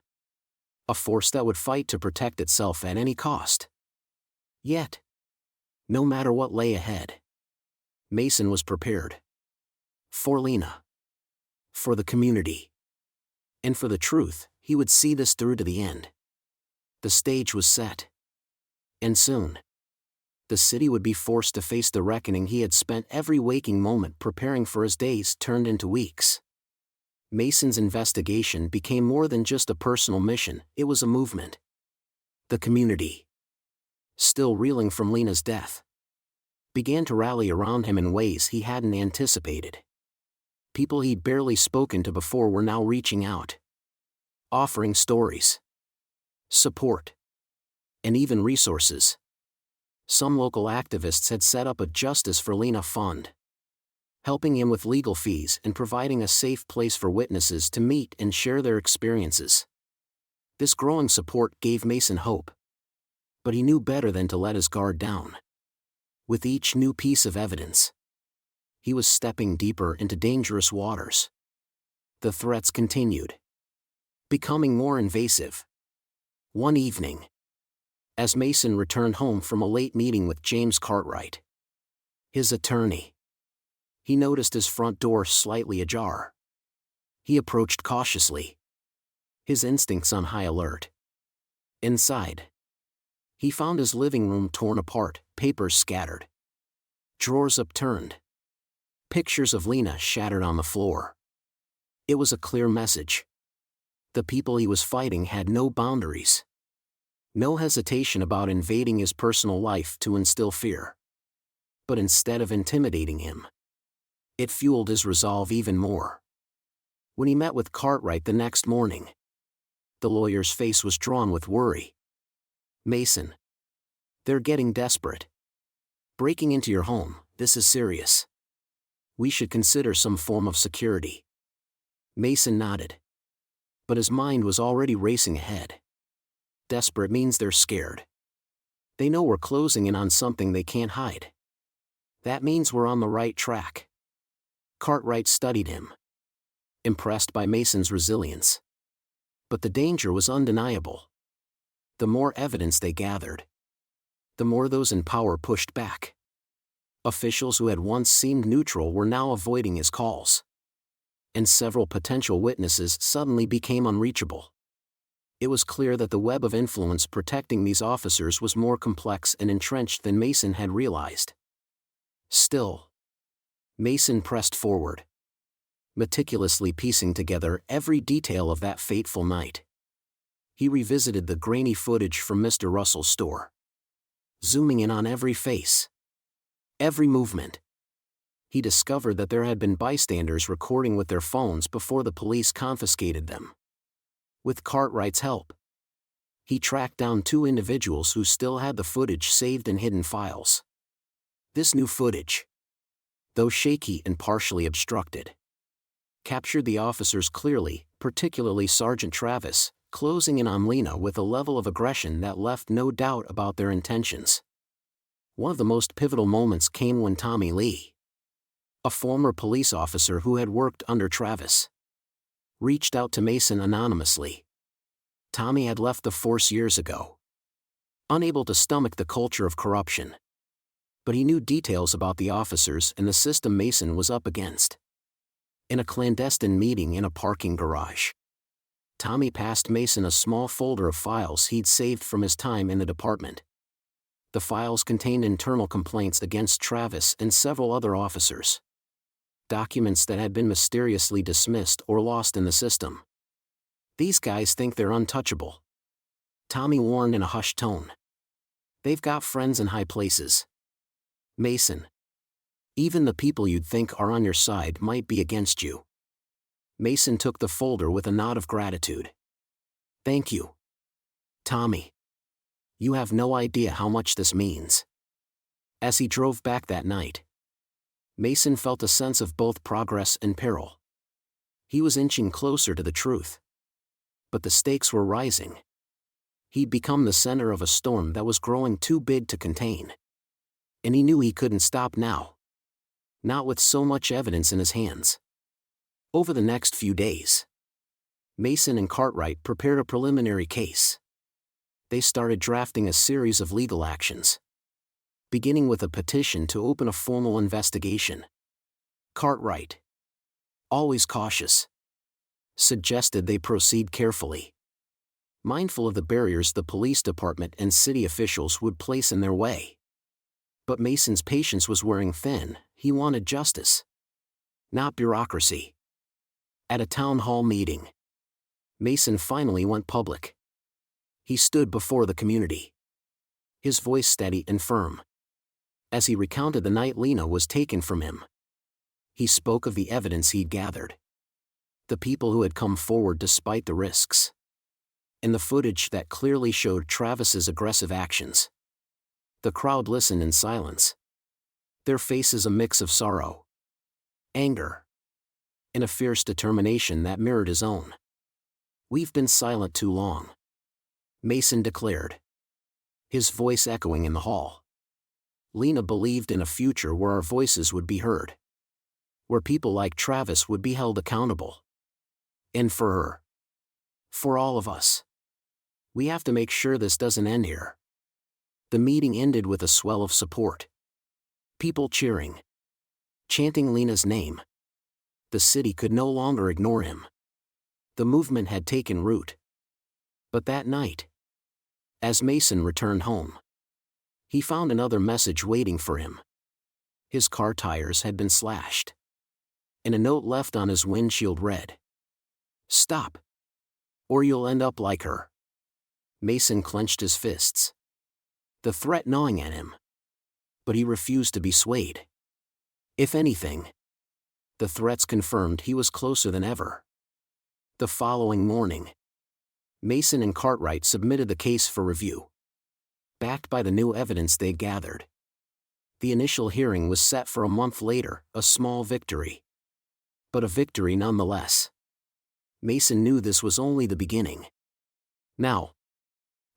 a force that would fight to protect itself at any cost. Yet, no matter what lay ahead, Mason was prepared. For Lena, for the community, and for the truth. He would see this through to the end. The stage was set. And soon, the city would be forced to face the reckoning he had spent every waking moment preparing for as days turned into weeks. Mason's investigation became more than just a personal mission, it was a movement. The community, still reeling from Lena's death, began to rally around him in ways he hadn't anticipated. People he'd barely spoken to before were now reaching out, offering stories, support, and even resources. Some local activists had set up a Justice for Lena fund, helping him with legal fees and providing a safe place for witnesses to meet and share their experiences. This growing support gave Mason hope. But he knew better than to let his guard down. With each new piece of evidence, he was stepping deeper into dangerous waters. The threats continued, becoming more invasive. One evening, as Mason returned home from a late meeting with James Cartwright, his attorney, he noticed his front door slightly ajar. He approached cautiously, his instincts on high alert. Inside, he found his living room torn apart, papers scattered, drawers upturned, pictures of Lena shattered on the floor. It was a clear message. The people he was fighting had no boundaries. No hesitation about invading his personal life to instill fear. But instead of intimidating him, it fueled his resolve even more. When he met with Cartwright the next morning, the lawyer's face was drawn with worry. Mason, they're getting desperate. Breaking into your home, this is serious. We should consider some form of security. Mason nodded. But his mind was already racing ahead. Desperate means they're scared. They know we're closing in on something they can't hide. That means we're on the right track. Cartwright studied him, impressed by Mason's resilience. But the danger was undeniable. The more evidence they gathered, the more those in power pushed back. Officials who had once seemed neutral were now avoiding his calls. And several potential witnesses suddenly became unreachable. It was clear that the web of influence protecting these officers was more complex and entrenched than Mason had realized. Still, Mason pressed forward, meticulously piecing together every detail of that fateful night. He revisited the grainy footage from Mr. Russell's store, zooming in on every face, every movement. He discovered that there had been bystanders recording with their phones before the police confiscated them. With Cartwright's help, he tracked down 2 individuals who still had the footage saved in hidden files. This new footage, though shaky and partially obstructed, captured the officers clearly, particularly Sergeant Travis, closing in on Lena with a level of aggression that left no doubt about their intentions. One of the most pivotal moments came when Tommy Lee, a former police officer who had worked under Travis, reached out to Mason anonymously. Tommy had left the force years ago, unable to stomach the culture of corruption. But he knew details about the officers and the system Mason was up against. In a clandestine meeting in a parking garage, Tommy passed Mason a small folder of files he'd saved from his time in the department. The files contained internal complaints against Travis and several other officers. documents that had been mysteriously dismissed or lost in the system. These guys think they're untouchable, Tommy warned in a hushed tone. They've got friends in high places. Mason. Even the people you'd think are on your side might be against you. Mason took the folder with a nod of gratitude. Thank you, Tommy. You have no idea how much this means. As he drove back that night, Mason felt a sense of both progress and peril. He was inching closer to the truth. But the stakes were rising. He'd become the center of a storm that was growing too big to contain. And he knew he couldn't stop now. Not with so much evidence in his hands. Over the next few days, Mason and Cartwright prepared a preliminary case. They started drafting a series of legal actions, beginning with a petition to open a formal investigation. Cartwright, always cautious, suggested they proceed carefully, mindful of the barriers the police department and city officials would place in their way. But Mason's patience was wearing thin. He wanted justice, not bureaucracy. At a town hall meeting, Mason finally went public. He stood before the community, his voice steady and firm. As he recounted the night Lena was taken from him, he spoke of the evidence he'd gathered, the people who had come forward despite the risks, and the footage that clearly showed Travis's aggressive actions. The crowd listened in silence, their faces a mix of sorrow, anger, and a fierce determination that mirrored his own. We've been silent too long, Mason declared, his voice echoing in the hall. Lena believed in a future where our voices would be heard, where people like Travis would be held accountable. And for her, for all of us, we have to make sure this doesn't end here. The meeting ended with a swell of support. People cheering, chanting Lena's name. The city could no longer ignore him. The movement had taken root. But that night, as Mason returned home, he found another message waiting for him. His car tires had been slashed, and a note left on his windshield read, "Stop, or you'll end up like her." Mason clenched his fists, the threat gnawing at him. But he refused to be swayed. If anything, the threats confirmed he was closer than ever. The following morning, Mason and Cartwright submitted the case for review, backed by the new evidence they gathered. The initial hearing was set for a month later, a small victory. But a victory nonetheless. Mason knew this was only the beginning. Now,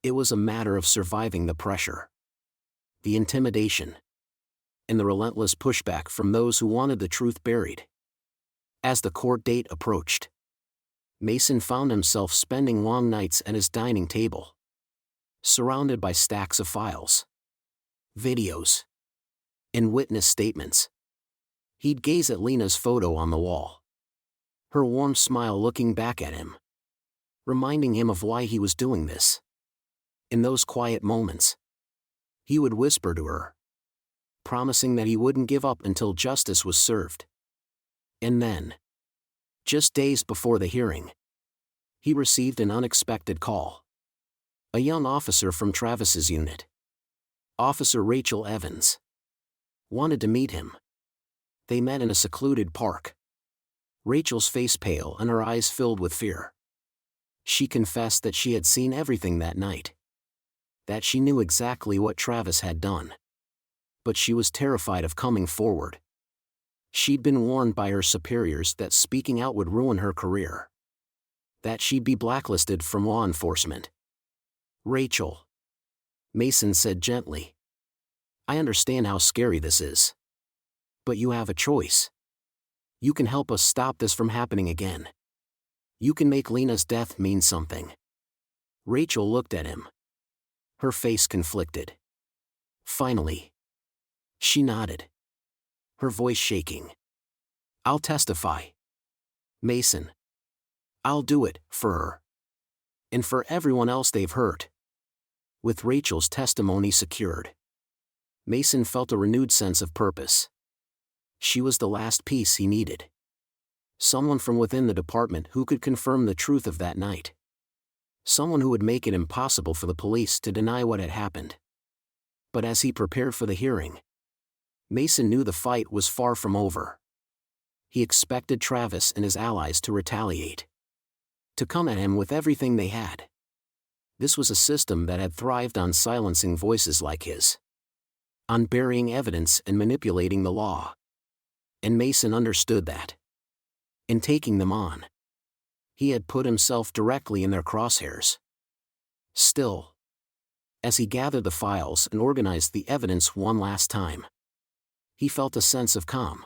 it was a matter of surviving the pressure, the intimidation, and the relentless pushback from those who wanted the truth buried. As the court date approached, Mason found himself spending long nights at his dining table, surrounded by stacks of files, videos, and witness statements. He'd gaze at Lena's photo on the wall, her warm smile looking back at him, reminding him of why he was doing this. In those quiet moments, he would whisper to her, promising that he wouldn't give up until justice was served. And then, just days before the hearing, he received an unexpected call. A young officer from Travis's unit, Officer Rachel Evans, wanted to meet him. They met in a secluded park, Rachel's face pale and her eyes filled with fear. She confessed that she had seen everything that night, that she knew exactly what Travis had done. But she was terrified of coming forward. She'd been warned by her superiors that speaking out would ruin her career, that she'd be blacklisted from law enforcement. "Rachel," Mason said gently, "I understand how scary this is. But you have a choice. You can help us stop this from happening again. You can make Lena's death mean something." Rachel looked at him, her face conflicted. Finally, she nodded, her voice shaking. "I'll testify, Mason. I'll do it, for her. And for everyone else they've hurt." With Rachel's testimony secured, Mason felt a renewed sense of purpose. She was the last piece he needed. Someone from within the department who could confirm the truth of that night. Someone who would make it impossible for the police to deny what had happened. But as he prepared for the hearing, Mason knew the fight was far from over. He expected Travis and his allies to retaliate. To come at him with everything they had. This was a system that had thrived on silencing voices like his. On burying evidence and manipulating the law. And Mason understood that. In taking them on, he had put himself directly in their crosshairs. Still, as he gathered the files and organized the evidence one last time, he felt a sense of calm.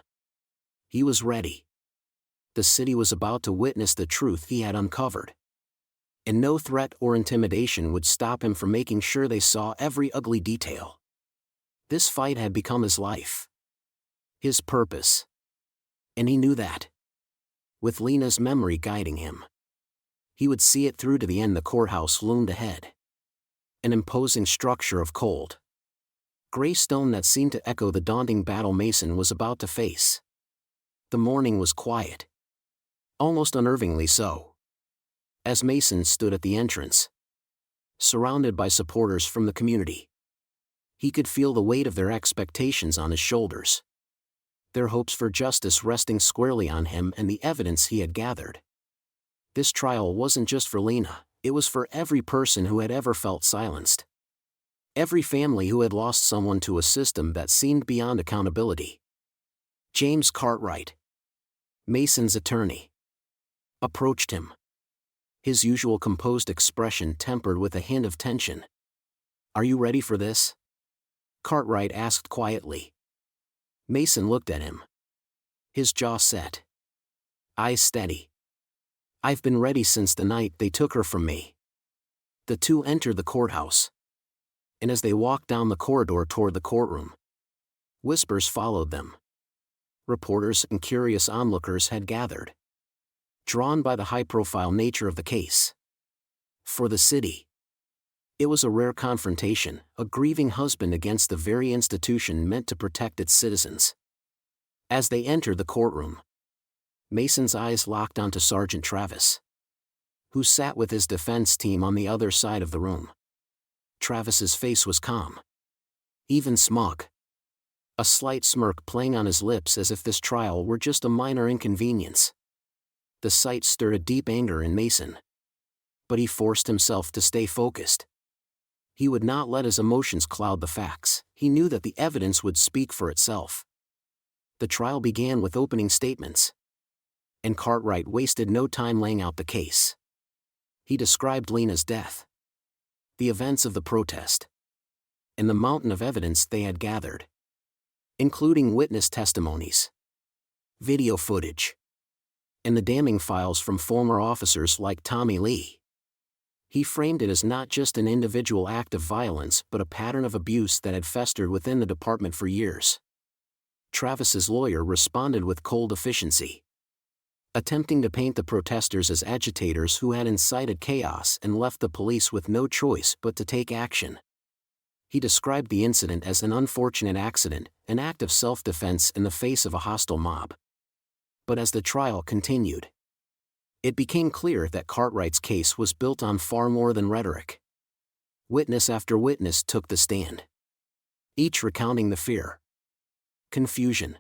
He was ready. The city was about to witness the truth he had uncovered. And no threat or intimidation would stop him from making sure they saw every ugly detail. This fight had become his life. His purpose. And he knew that. With Lena's memory guiding him, he would see it through to the end. The courthouse loomed ahead. An imposing structure of cold gray stone that seemed to echo the daunting battle Mason was about to face. The morning was quiet. Almost unnervingly so. As Mason stood at the entrance, surrounded by supporters from the community, he could feel the weight of their expectations on his shoulders. Their hopes for justice resting squarely on him and the evidence he had gathered. This trial wasn't just for Lena, it was for every person who had ever felt silenced. Every family who had lost someone to a system that seemed beyond accountability. James Cartwright, Mason's attorney, approached him. His usual composed expression tempered with a hint of tension. "Are you ready for this?" Cartwright asked quietly. Mason looked at him. His jaw set. Eyes steady. "I've been ready since the night they took her from me." The two entered the courthouse. And as they walked down the corridor toward the courtroom, whispers followed them. Reporters and curious onlookers had gathered, drawn by the high-profile nature of the case. For the city, it was a rare confrontation, a grieving husband against the very institution meant to protect its citizens. As they entered the courtroom, Mason's eyes locked onto Sergeant Travis, who sat with his defense team on the other side of the room. Travis's face was calm, even smug. A slight smirk playing on his lips as if this trial were just a minor inconvenience. The sight stirred a deep anger in Mason. But he forced himself to stay focused. He would not let his emotions cloud the facts. He knew that the evidence would speak for itself. The trial began with opening statements. And Cartwright wasted no time laying out the case. He described Lena's death, the events of the protest, and the mountain of evidence they had gathered, including witness testimonies, video footage, and the damning files from former officers like Tommy Lee. He framed it as not just an individual act of violence but a pattern of abuse that had festered within the department for years. Travis's lawyer responded with cold efficiency, attempting to paint the protesters as agitators who had incited chaos and left the police with no choice but to take action. He described the incident as an unfortunate accident, an act of self-defense in the face of a hostile mob. But as the trial continued, it became clear that Cartwright's case was built on far more than rhetoric. Witness after witness took the stand, each recounting the fear, confusion,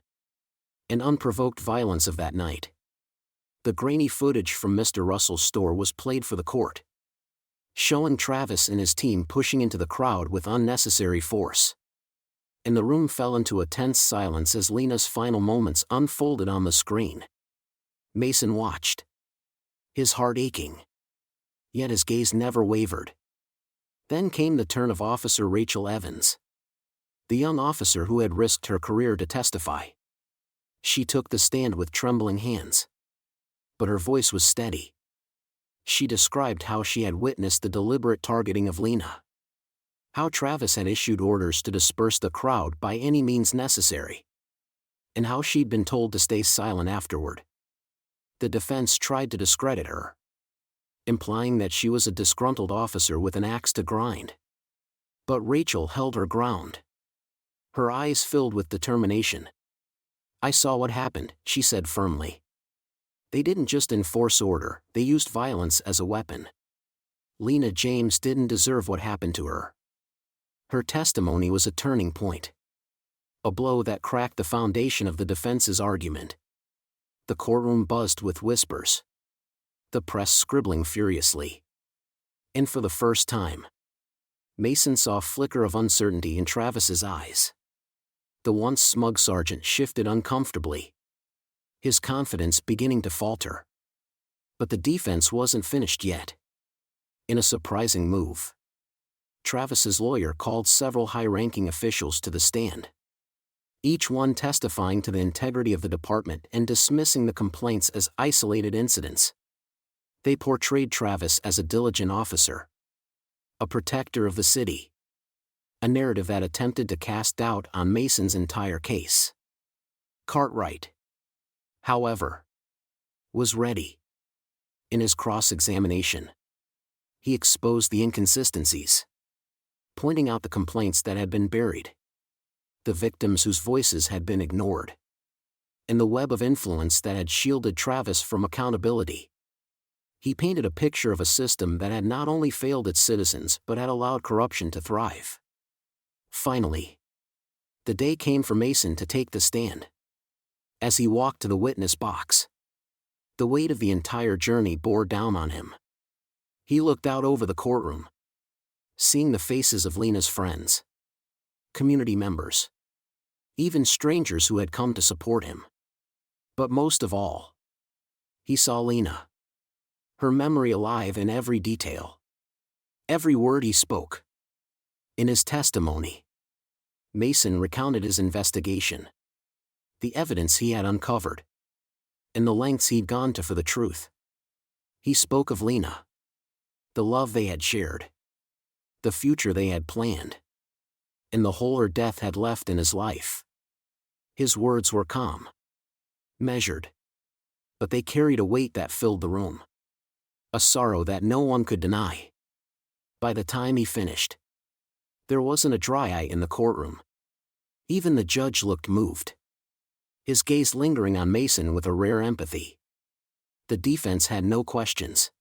and unprovoked violence of that night. The grainy footage from Mr. Russell's store was played for the court, showing Travis and his team pushing into the crowd with unnecessary force. And the room fell into a tense silence as Lena's final moments unfolded on the screen. Mason watched, his heart aching. Yet his gaze never wavered. Then came the turn of Officer Rachel Evans, the young officer who had risked her career to testify. She took the stand with trembling hands. But her voice was steady. She described how she had witnessed the deliberate targeting of Lena. How Travis had issued orders to disperse the crowd by any means necessary. And how she'd been told to stay silent afterward. The defense tried to discredit her, implying that she was a disgruntled officer with an axe to grind. But Rachel held her ground. Her eyes filled with determination. "I saw what happened," she said firmly. "They didn't just enforce order, they used violence as a weapon. Lena James didn't deserve what happened to her." Her testimony was a turning point. A blow that cracked the foundation of the defense's argument. The courtroom buzzed with whispers. The press scribbling furiously. And for the first time, Mason saw a flicker of uncertainty in Travis's eyes. The once smug sergeant shifted uncomfortably, his confidence beginning to falter. But the defense wasn't finished yet. In a surprising move, Travis's lawyer called several high-ranking officials to the stand, each one testifying to the integrity of the department and dismissing the complaints as isolated incidents. They portrayed Travis as a diligent officer, a protector of the city, a narrative that attempted to cast doubt on Mason's entire case. Cartwright, however, was ready. In his cross-examination, he exposed the inconsistencies, pointing out the complaints that had been buried, the victims whose voices had been ignored, and the web of influence that had shielded Travis from accountability. He painted a picture of a system that had not only failed its citizens but had allowed corruption to thrive. Finally, the day came for Mason to take the stand. As he walked to the witness box, the weight of the entire journey bore down on him. He looked out over the courtroom, seeing the faces of Lena's friends, community members, even strangers who had come to support him. But most of all, he saw Lena, her memory alive in every detail, every word he spoke. In his testimony, Mason recounted his investigation, the evidence he had uncovered, and the lengths he'd gone to for the truth. He spoke of Lena, the love they had shared, the future they had planned, and the hole her death had left in his life. His words were calm, measured, but they carried a weight that filled the room, a sorrow that no one could deny. By the time he finished, there wasn't a dry eye in the courtroom. Even the judge looked moved, his gaze lingering on Mason with a rare empathy. The defense had no questions.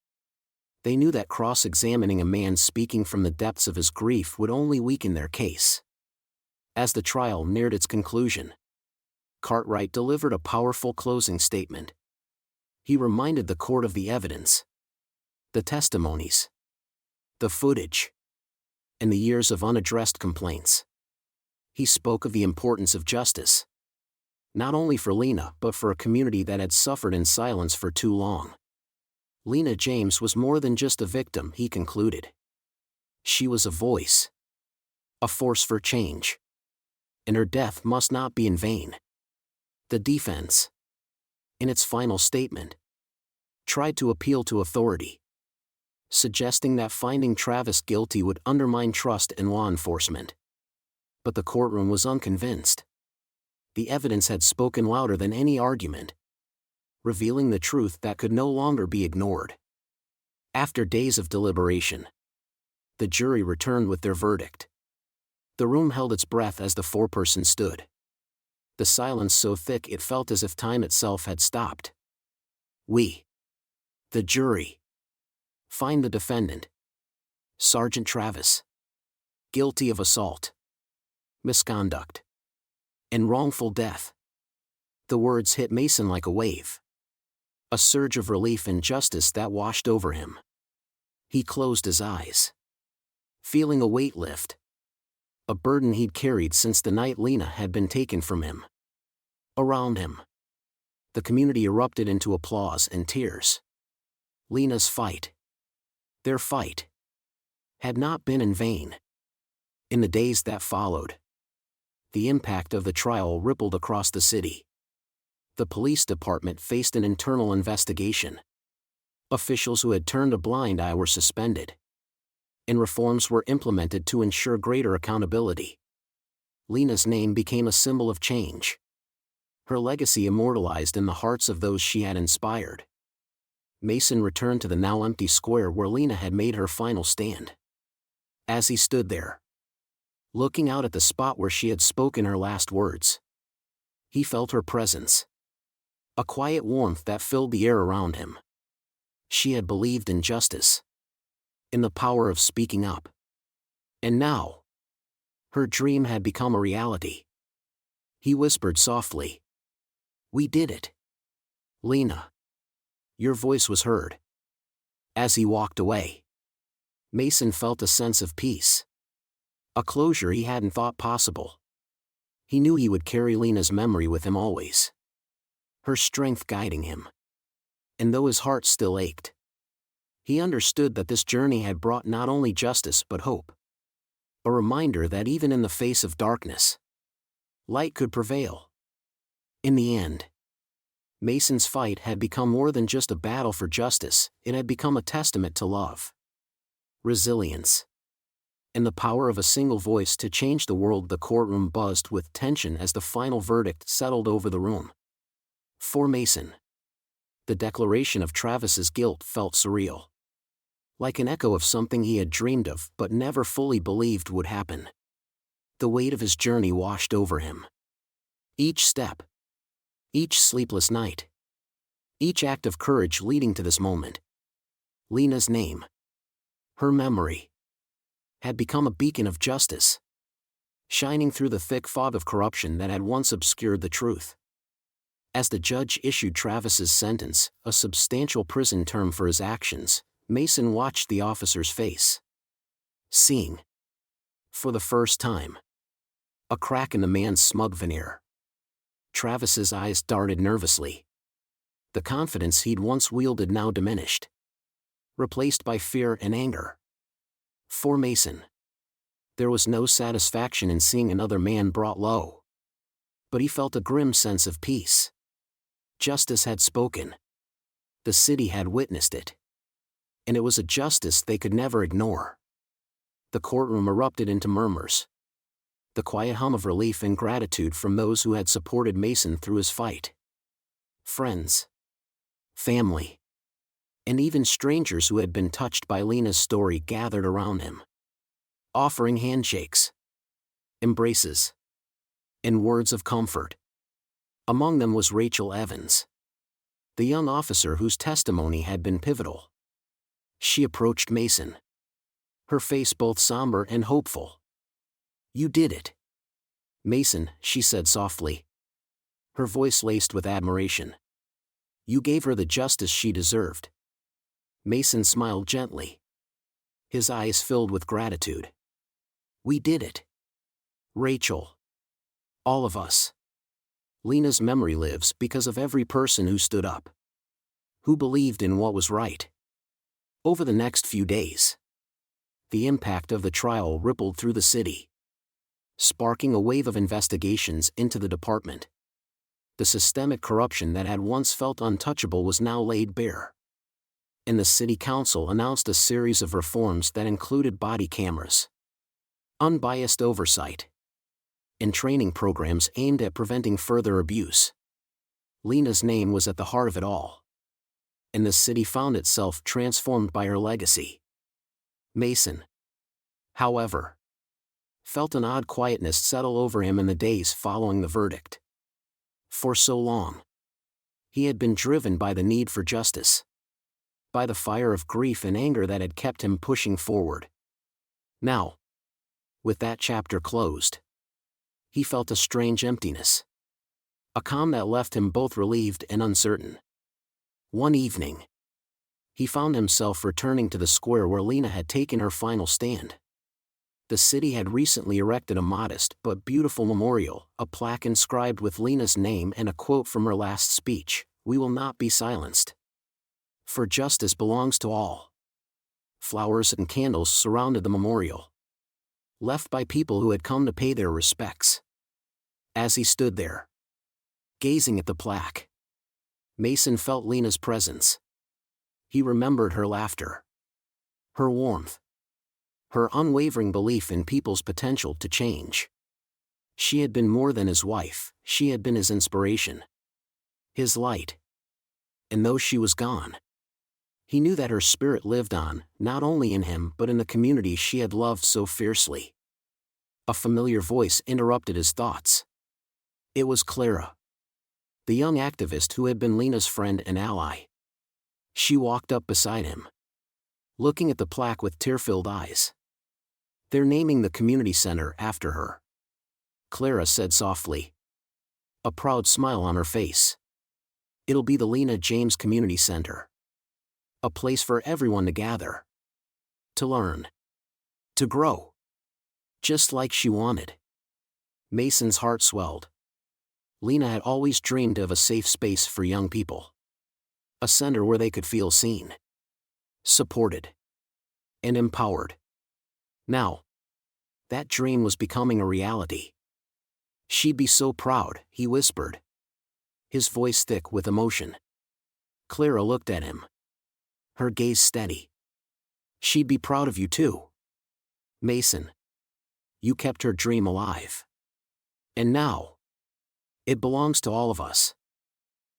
They knew that cross-examining a man speaking from the depths of his grief would only weaken their case. As the trial neared its conclusion, Cartwright delivered a powerful closing statement. He reminded the court of the evidence, the testimonies, the footage, and the years of unaddressed complaints. He spoke of the importance of justice, not only for Lena but for a community that had suffered in silence for too long. Lena James was more than just a victim, he concluded. She was a voice, a force for change, and her death must not be in vain. The defense, in its final statement, tried to appeal to authority, suggesting that finding Travis guilty would undermine trust in law enforcement. But the courtroom was unconvinced. The evidence had spoken louder than any argument, revealing the truth that could no longer be ignored. After days of deliberation, the jury returned with their verdict. The room held its breath as the foreperson stood, the silence so thick it felt as if time itself had stopped. We, the jury, find the defendant, Sergeant Travis, guilty of assault, misconduct, and wrongful death. The words hit Mason like a wave, a surge of relief and justice that washed over him. He closed his eyes, feeling a weight lift, a burden he'd carried since the night Lena had been taken from him. Around him, the community erupted into applause and tears. Lena's fight, their fight, had not been in vain. In the days that followed, the impact of the trial rippled across the city. The police department faced an internal investigation. Officials who had turned a blind eye were suspended, and reforms were implemented to ensure greater accountability. Lena's name became a symbol of change, her legacy immortalized in the hearts of those she had inspired. Mason returned to the now empty square where Lena had made her final stand. As he stood there, looking out at the spot where she had spoken her last words, He felt her presence. A quiet warmth that filled the air around him. She had believed in justice. In the power of speaking up. And now, her dream had become a reality. He whispered softly. "We did it. Lena." Your voice was heard. As he walked away, Mason felt a sense of peace. A closure he hadn't thought possible. He knew he would carry Lena's memory with him always. Her strength guiding him. And though his heart still ached, he understood that this journey had brought not only justice but hope. A reminder that even in the face of darkness, light could prevail. In the end, Mason's fight had become more than just a battle for justice, it had become a testament to love, resilience, and the power of a single voice to change the world. The courtroom buzzed with tension as the final verdict settled over the room. For Mason, the declaration of Travis's guilt felt surreal. Like an echo of something he had dreamed of but never fully believed would happen. The weight of his journey washed over him. Each step, each sleepless night, each act of courage leading to this moment. Lena's name, her memory, had become a beacon of justice, shining through the thick fog of corruption that had once obscured the truth. As the judge issued Travis's sentence, a substantial prison term for his actions, Mason watched the officer's face. Seeing, for the first time, a crack in the man's smug veneer. Travis's eyes darted nervously. The confidence he'd once wielded now diminished, replaced by fear and anger. For Mason, there was no satisfaction in seeing another man brought low. But he felt a grim sense of peace. Justice had spoken. The city had witnessed it. And it was a justice they could never ignore. The courtroom erupted into murmurs. The quiet hum of relief and gratitude from those who had supported Mason through his fight. Friends, family, and even strangers who had been touched by Lena's story gathered around him, offering handshakes, embraces, and words of comfort. Among them was Rachel Evans, the young officer whose testimony had been pivotal. She approached Mason, her face both somber and hopeful. "You did it, Mason," she said softly, her voice laced with admiration. "You gave her the justice she deserved." Mason smiled gently, his eyes filled with gratitude. "We did it, Rachel. All of us. Lena's memory lives because of every person who stood up, who believed in what was right." Over the next few days, the impact of the trial rippled through the city, sparking a wave of investigations into the department. The systemic corruption that had once felt untouchable was now laid bare. And the city council announced a series of reforms that included body cameras, unbiased oversight, and training programs aimed at preventing further abuse. Lena's name was at the heart of it all. And the city found itself transformed by her legacy. Mason, however, felt an odd quietness settle over him in the days following the verdict. For so long, he had been driven by the need for justice, by the fire of grief and anger that had kept him pushing forward. Now, with that chapter closed, he felt a strange emptiness, a calm that left him both relieved and uncertain. One evening, he found himself returning to the square where Lena had taken her final stand. The city had recently erected a modest but beautiful memorial, a plaque inscribed with Lena's name and a quote from her last speech, "We will not be silenced. For justice belongs to all." Flowers and candles surrounded the memorial, left by people who had come to pay their respects. As he stood there, gazing at the plaque, Mason felt Lena's presence. He remembered her laughter, her warmth, her unwavering belief in people's potential to change. She had been more than his wife, she had been his inspiration, his light. And though she was gone, he knew that her spirit lived on, not only in him but in the community she had loved so fiercely. A familiar voice interrupted his thoughts. It was Clara. the young activist who had been Lena's friend and ally. She walked up beside him, looking at the plaque with tear-filled eyes. "They're naming the community center after her," Clara said softly, a proud smile on her face. "It'll be the Lena James Community Center. A place for everyone to gather, to learn, to grow. Just like she wanted." Mason's heart swelled. Lena had always dreamed of a safe space for young people. A center where they could feel seen, supported, and empowered. Now, that dream was becoming a reality. "She'd be so proud," he whispered, his voice thick with emotion. Clara looked at him, her gaze steady. "She'd be proud of you too, Mason. You kept her dream alive. And now, it belongs to all of us."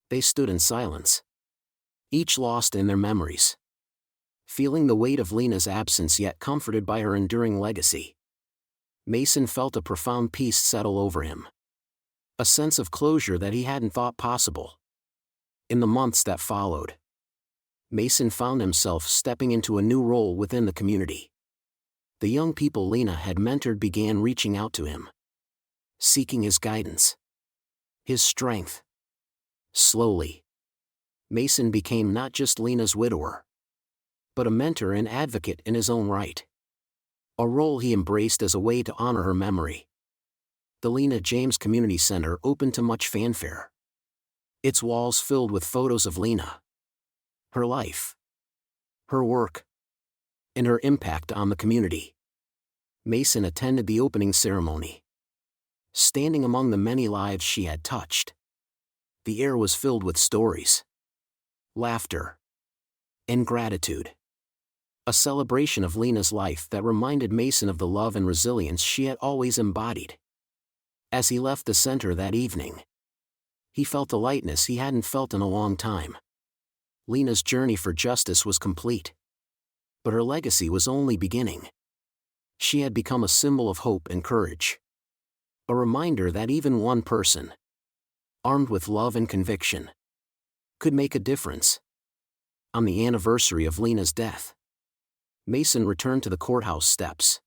They stood in silence, each lost in their memories, feeling the weight of Lena's absence yet comforted by her enduring legacy. Mason felt a profound peace settle over him, a sense of closure that he hadn't thought possible. In the months that followed, Mason found himself stepping into a new role within the community. The young people Lena had mentored began reaching out to him, seeking his guidance, his strength. Slowly, Mason became not just Lena's widower, but a mentor and advocate in his own right. A role he embraced as a way to honor her memory. The Lena James Community Center opened to much fanfare, its walls filled with photos of Lena, her life, her work, and her impact on the community. Mason attended the opening ceremony, standing among the many lives she had touched. The air was filled with stories, laughter, and gratitude. A celebration of Lena's life that reminded Mason of the love and resilience she had always embodied. As he left the center that evening, he felt a lightness he hadn't felt in a long time. Lena's journey for justice was complete, but her legacy was only beginning. She had become a symbol of hope and courage, a reminder that even one person, armed with love and conviction, could make a difference. On the anniversary of Lena's death, Mason returned to the courthouse steps,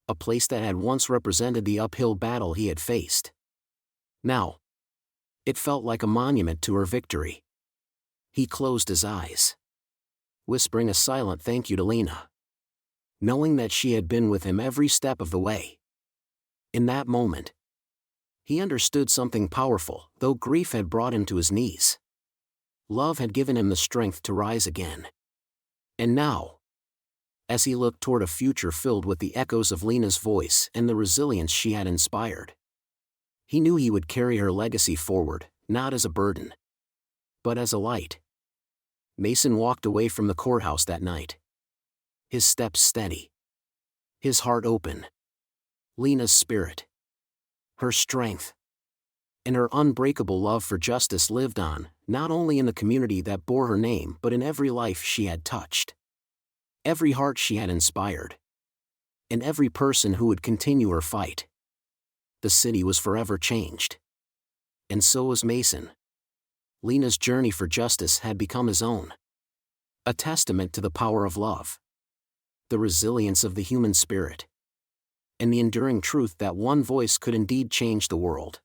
a place that had once represented the uphill battle he had faced. Now, it felt like a monument to her victory. He closed his eyes, whispering a silent thank you to Lena, knowing that she had been with him every step of the way. In that moment, he understood something powerful, though grief had brought him to his knees. Love had given him the strength to rise again. And now, as he looked toward a future filled with the echoes of Lena's voice and the resilience she had inspired, he knew he would carry her legacy forward, not as a burden, but as a light. Mason walked away from the courthouse that night, his steps steady, his heart open. Lena's spirit, her strength, and her unbreakable love for justice lived on, not only in the community that bore her name but in every life she had touched, every heart she had inspired, and every person who would continue her fight. The city was forever changed. And so was Mason. Lena's journey for justice had become his own, a testament to the power of love, the resilience of the human spirit, and the enduring truth that one voice could indeed change the world.